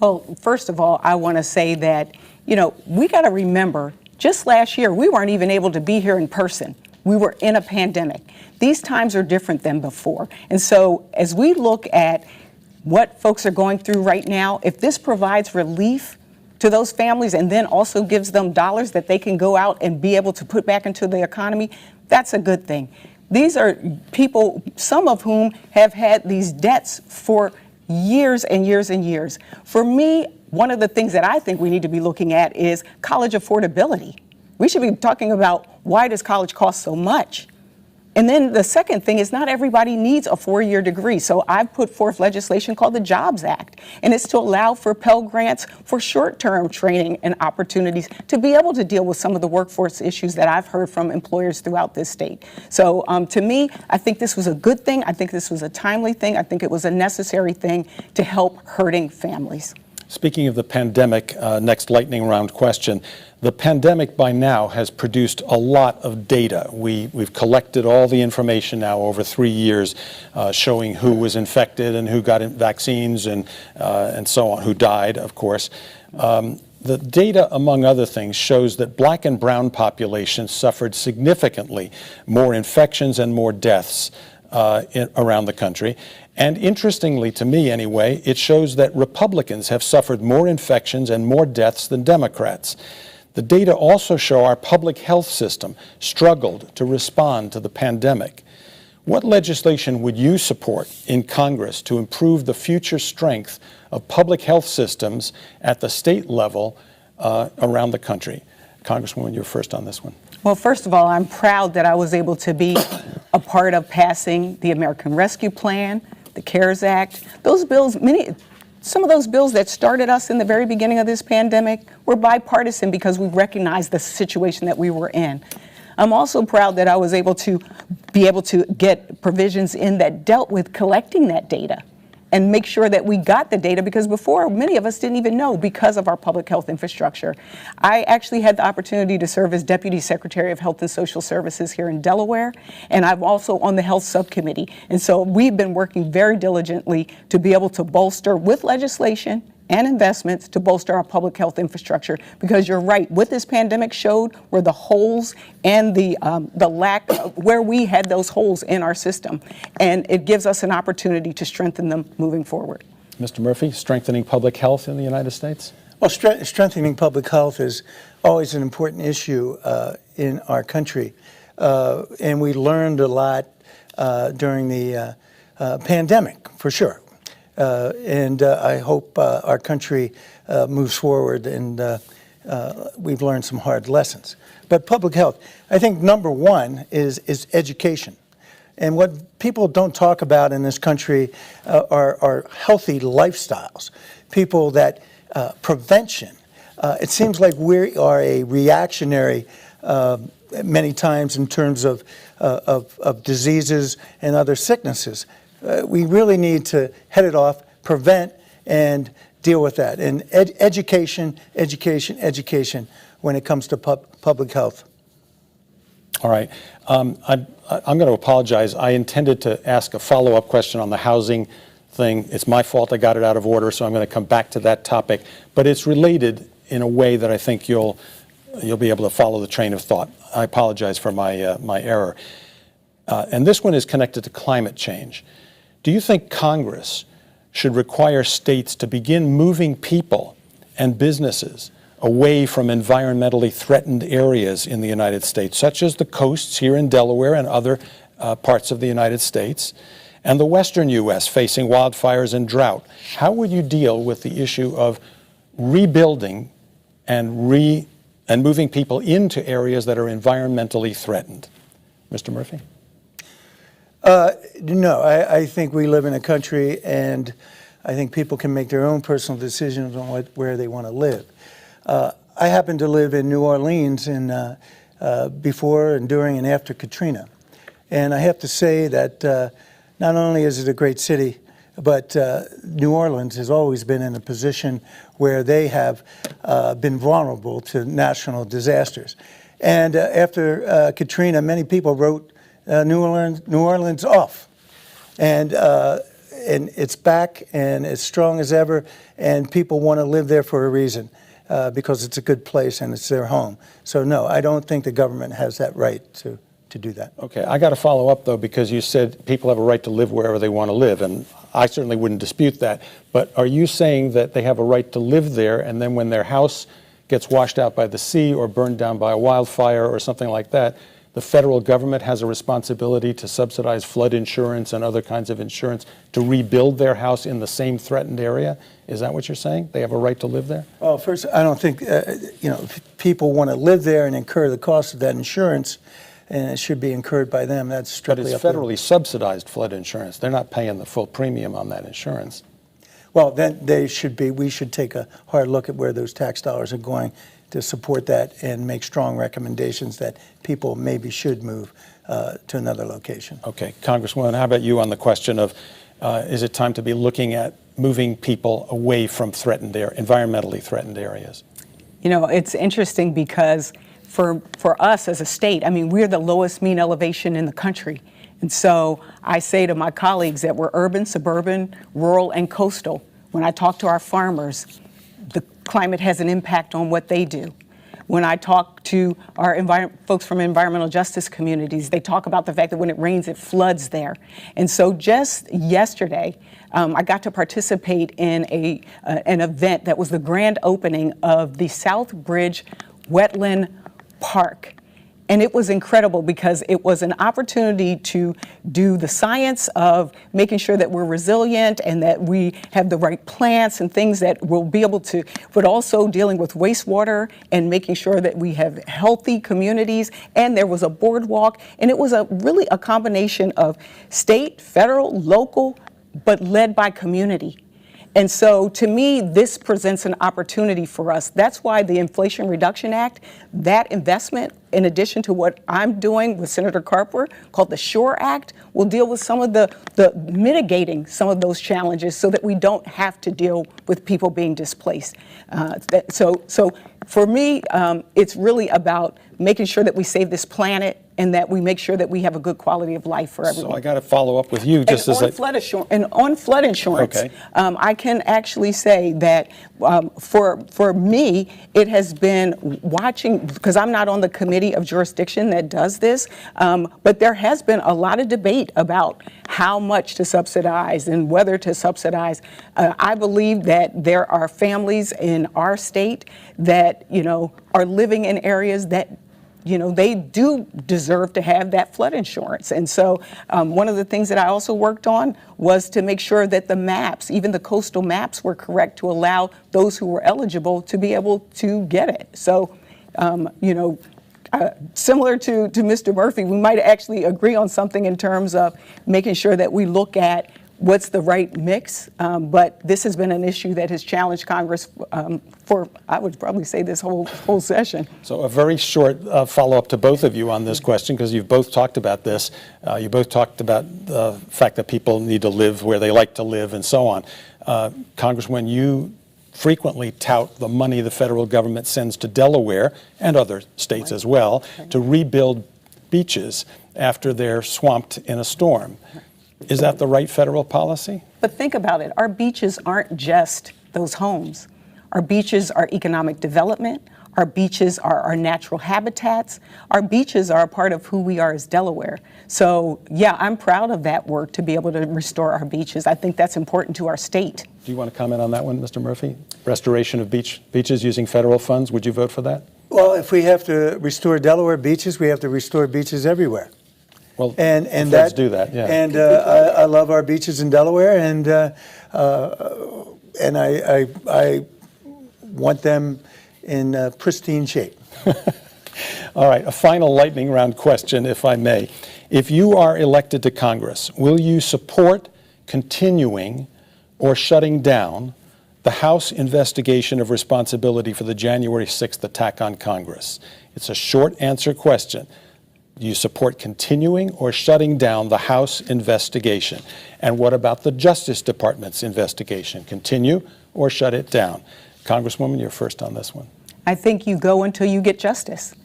Well, first of all, I want to say that, we got to remember, just last year, we weren't even able to be here in person. We were in a pandemic. These times are different than before. And so as we look at what folks are going through right now, if this provides relief to those families and then also gives them dollars that they can go out and be able to put back into the economy, that's a good thing. These are people, some of whom have had these debts for years and years and years. For me, one of the things that I think we need to be looking at is college affordability. We should be talking about, why does college cost so much? And then the second thing is, not everybody needs a 4-year degree. So I've put forth legislation called the Jobs Act, and it's to allow for Pell Grants for short-term training and opportunities to be able to deal with some of the workforce issues that I've heard from employers throughout this state. So to me, I think this was a good thing. I think this was a timely thing. I think it was a necessary thing to help hurting families. Speaking of the pandemic, next lightning round question. The pandemic by now has produced a lot of data. We've collected all the information now over 3 years, showing who was infected and who got vaccines and so on, who died, of course. The data, among other things, shows that black and brown populations suffered significantly more infections and more deaths around the country. And interestingly, to me anyway, it shows that Republicans have suffered more infections and more deaths than Democrats. The data also show our public health system struggled to respond to the pandemic. What legislation would you support in Congress to improve the future strength of public health systems at the state level around the country? Congresswoman, you're first on this one. Well, first of all, I'm proud that I was able to be a part of passing the American Rescue Plan, the CARES Act. Those bills, some of those bills that started us in the very beginning of this pandemic were bipartisan because we recognized the situation that we were in. I'm also proud that I was able to get provisions in that dealt with collecting that data and make sure that we got the data, because before, many of us didn't even know because of our public health infrastructure. I actually had the opportunity to serve as Deputy Secretary of Health and Social Services here in Delaware, and I'm also on the Health Subcommittee. And so we've been working very diligently to be able to bolster with legislation and investments to bolster our public health infrastructure, because you're right, what this pandemic showed were the holes and the lack of where we had those holes in our system, and it gives us an opportunity to strengthen them moving forward. Mr. Murphy, strengthening public health in the United States? Well, strengthening public health is always an important issue in our country, and we learned a lot during the pandemic, for sure. And I hope our country moves forward, and we've learned some hard lessons. But public health, I think number one is education. And what people don't talk about in this country are healthy lifestyles, people that prevention. It seems like we are a reactionary many times in terms of diseases and other sicknesses. We really need to head it off, prevent, and deal with that. And education when it comes to public health. All right. I'm going to apologize. I intended to ask a follow-up question on the housing thing. It's my fault I got it out of order, so I'm going to come back to that topic. But it's related in a way that I think you'll be able to follow the train of thought. I apologize for my error. And this one is connected to climate change. Do you think Congress should require states to begin moving people and businesses away from environmentally threatened areas in the United States, such as the coasts here in Delaware and other parts of the United States, and the western U.S. facing wildfires and drought? How would you deal with the issue of rebuilding and moving people into areas that are environmentally threatened? Mr. Murphy? No, I think we live in a country, and I think people can make their own personal decisions on where they want to live. I happen to live in New Orleans before and during and after Katrina. And I have to say that not only is it a great city, but New Orleans has always been in a position where they have been vulnerable to national disasters. And after Katrina, many people wrote New Orleans off, and it's back and as strong as ever, and people want to live there for a reason, because it's a good place and it's their home. So no, I don't think the government has that right to do that. Okay, I got to follow up though, because you said people have a right to live wherever they want to live, and I certainly wouldn't dispute that. But are you saying that they have a right to live there, and then when their house gets washed out by the sea or burned down by a wildfire or something like that, the federal government has a responsibility to subsidize flood insurance and other kinds of insurance to rebuild their house in the same threatened area? Is that what you're saying? They have a right to live there? Well, first, I don't think people want to live there and incur the cost of that insurance, and it should be incurred by them. That's strictly But it's up to federally subsidized flood insurance. They're not paying the full premium on that insurance. Well, then we should take a hard look at where those tax dollars are going to support that and make strong recommendations that people maybe should move to another location. Okay, Congresswoman, how about you on the question of is it time to be looking at moving people away from environmentally threatened areas? You know, it's interesting because for us as a state, I mean, we're the lowest mean elevation in the country. And so I say to my colleagues that we're urban, suburban, rural, and coastal. When I talk to our farmers, climate has an impact on what they do. When I talk to our folks from environmental justice communities, they talk about the fact that when it rains, it floods there. And so just yesterday, I got to participate in an event that was the grand opening of the South Bridge Wetland Park. And it was incredible because it was an opportunity to do the science of making sure that we're resilient and that we have the right plants and things that will be able to, but also dealing with wastewater and making sure that we have healthy communities. And there was a boardwalk, and it was really a combination of state, federal, local, but led by community. And so to me, this presents an opportunity for us. That's why the Inflation Reduction Act, that investment, in addition to what I'm doing with Senator Carper, called the SURE Act, will deal with some of the mitigating some of those challenges so that we don't have to deal with people being displaced. So for me, it's really about making sure that we save this planet and that we make sure that we have a good quality of life for everyone. So I got to follow up with you just on flood insurance, Okay. I can actually say that for me, it has been watching, because I'm not on the committee of jurisdiction that does this, but there has been a lot of debate about how much to subsidize and whether to subsidize. I believe that there are families in our state that, are living in areas that they do deserve to have that flood insurance. And so one of the things that I also worked on was to make sure that the maps, even the coastal maps, were correct to allow those who were eligible to be able to get it. So, similar to Mr. Murphy, we might actually agree on something in terms of making sure that we look at what's the right mix, but this has been an issue that has challenged Congress for, I would probably say, this whole session. So a very short follow-up to both of you on this question, because you've both talked about this. You both talked about the fact that people need to live where they like to live and so on. Congresswoman, you frequently tout the money the federal government sends to Delaware and other states as well to rebuild beaches after they're swamped in a storm. Is that the right federal policy? But think about it. Our beaches aren't just those homes. Our beaches are economic development. Our beaches are our natural habitats. Our beaches are a part of who we are as Delaware. So, yeah, I'm proud of that work to be able to restore our beaches. I think that's important to our state. Do you want to comment on that one, Mr. Murphy? Restoration of beaches using federal funds. Would you vote for that? Well, if we have to restore Delaware beaches, we have to restore beaches everywhere. Well, and feds do that, yeah. And I love our beaches in Delaware, and I want them in pristine shape. All right, a final lightning round question, if I may. If you are elected to Congress, will you support continuing or shutting down the House investigation of responsibility for the January 6th attack on Congress? It's a short answer question. Do you support continuing or shutting down the House investigation? And what about the Justice Department's investigation? Continue or shut it down? Congresswoman, you're first on this one. I think you go until you get justice.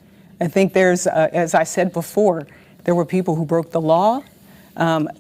I think there's, as I said before, there were people who broke the law.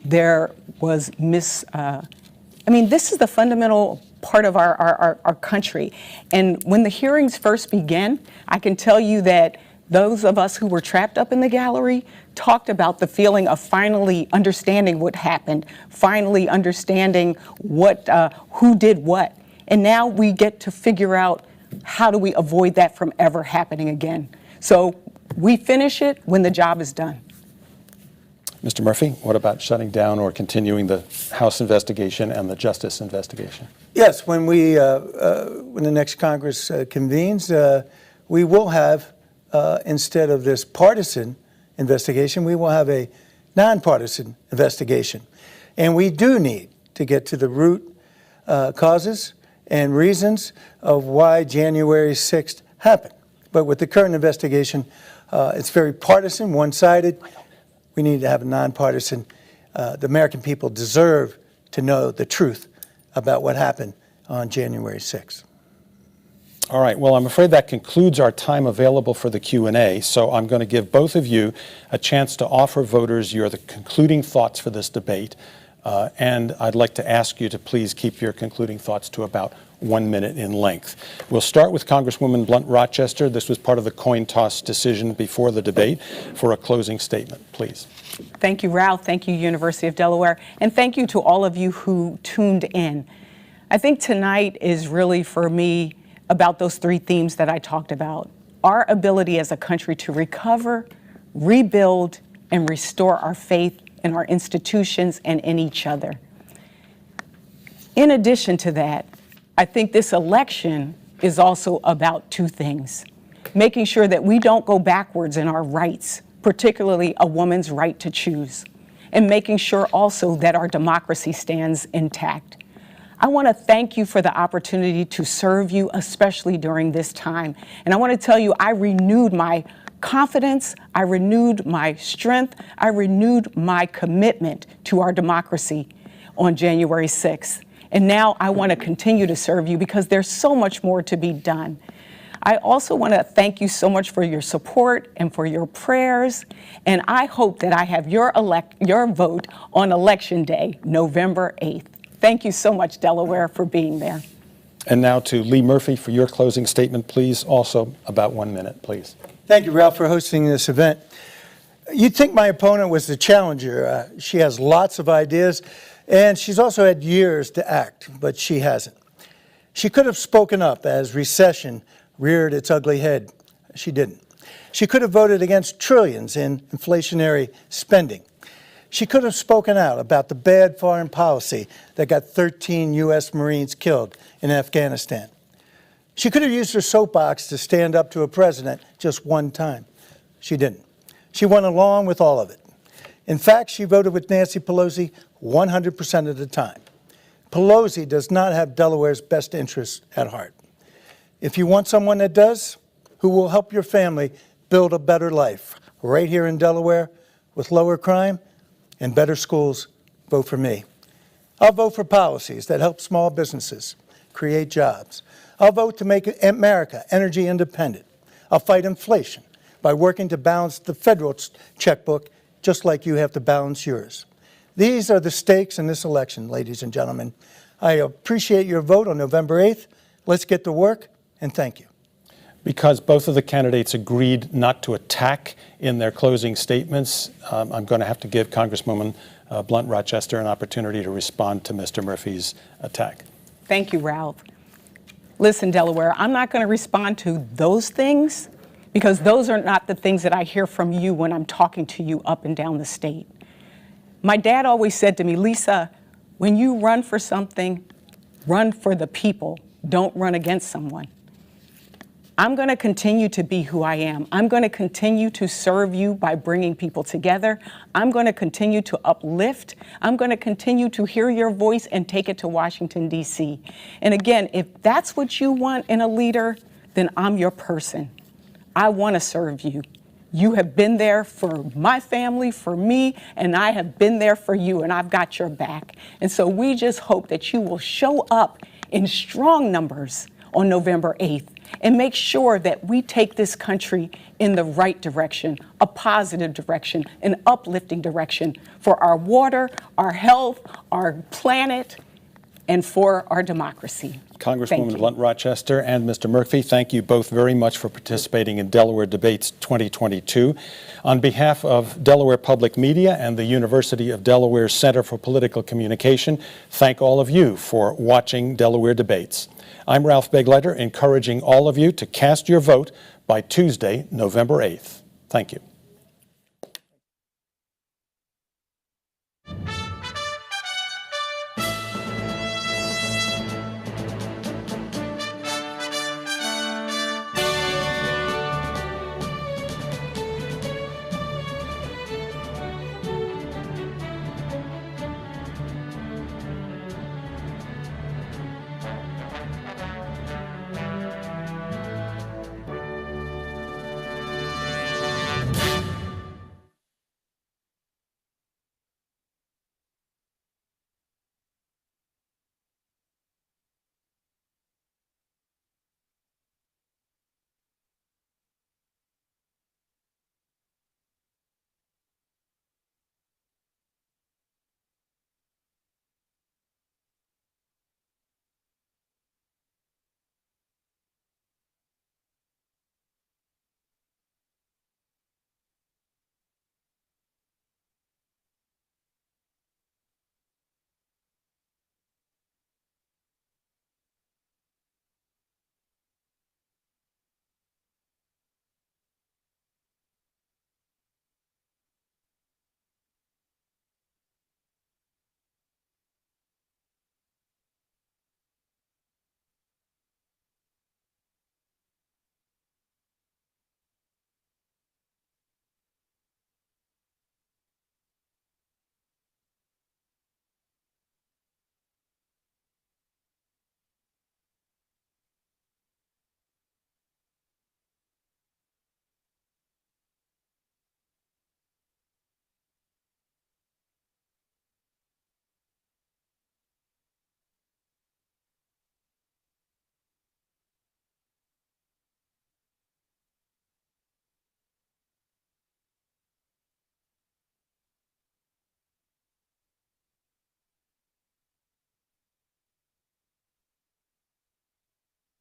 There was this is the fundamental part of our country. And when the hearings first began, I can tell you that those of us who were trapped up in the gallery talked about the feeling of finally understanding what happened, finally understanding who did what. And now we get to figure out how do we avoid that from ever happening again. So we finish it when the job is done. Mr. Murphy, what about shutting down or continuing the House investigation and the Justice investigation? Yes, when the next Congress convenes, we will have instead of this partisan investigation, we will have a nonpartisan investigation. And we do need to get to the root causes and reasons of why January 6th happened. But with the current investigation, it's very partisan, one-sided. We need to have a nonpartisan. The American people deserve to know the truth about what happened on January 6th. All right, well, I'm afraid that concludes our time available for the Q&A, so I'm going to give both of you a chance to offer voters the concluding thoughts for this debate, and I'd like to ask you to please keep your concluding thoughts to about 1 minute in length. We'll start with Congresswoman Blunt Rochester. This was part of the coin toss decision before the debate. For a closing statement, please. Thank you, Ralph. Thank you, University of Delaware. And thank you to all of you who tuned in. I think tonight is really, for me, about those three themes that I talked about. Our ability as a country to recover, rebuild, and restore our faith in our institutions and in each other. In addition to that, I think this election is also about two things. Making sure that we don't go backwards in our rights, particularly a woman's right to choose, and making sure also that our democracy stands intact. I want to thank you for the opportunity to serve you, especially during this time. And I want to tell you, I renewed my confidence, I renewed my strength, I renewed my commitment to our democracy on January 6th. And now I want to continue to serve you because there's so much more to be done. I also want to thank you so much for your support and for your prayers. And I hope that I have your vote on Election Day, November 8th. Thank you so much, Delaware, for being there. And now to Lee Murphy for your closing statement, please. Also about 1 minute, please. Thank you, Ralph, for hosting this event. You'd think my opponent was the challenger. She has lots of ideas, and she's also had years to act, but she hasn't. She could have spoken up as recession reared its ugly head. She didn't. She could have voted against trillions in inflationary spending. She could have spoken out about the bad foreign policy that got 13 U.S. Marines killed in Afghanistan. She could have used her soapbox to stand up to a president just one time. She didn't. She went along with all of it. In fact, she voted with Nancy Pelosi 100% of the time. Pelosi does not have Delaware's best interests at heart. If you want someone that does, who will help your family build a better life right here in Delaware with lower crime and better schools, vote for me. I'll vote for policies that help small businesses create jobs. I'll vote to make America energy independent. I'll fight inflation by working to balance the federal checkbook just like you have to balance yours. These are the stakes in this election, ladies and gentlemen. I appreciate your vote on November 8th. Let's get to work, and thank you. Because both of the candidates agreed not to attack in their closing statements, I'm going to have to give Congresswoman Blunt Rochester an opportunity to respond to Mr. Murphy's attack. Thank you, Ralph. Listen, Delaware, I'm not going to respond to those things because those are not the things that I hear from you when I'm talking to you up and down the state. My dad always said to me, Lisa, when you run for something, run for the people. Don't run against someone. I'm going to continue to be who I am. I'm going to continue to serve you by bringing people together. I'm going to continue to uplift. I'm going to continue to hear your voice and take it to Washington, D.C. And again, if that's what you want in a leader, then I'm your person. I want to serve you. You have been there for my family, for me, and I have been there for you, and I've got your back. And so we just hope that you will show up in strong numbers on November 8th and make sure that we take this country in the right direction, a positive direction, an uplifting direction for our water, our health, our planet, and for our democracy. Congresswoman Blunt Rochester and Mr. Murphy, thank you both very mumuch for participating in Delaware Debates 2022. On behalf of Delaware Public Media and the University of Delaware Center for Political Communication, thank all of you for watching Delaware Debates. I'm Ralph Begleiter, encouraging all of you to cast your vote by Tuesday, November 8th. Thank you.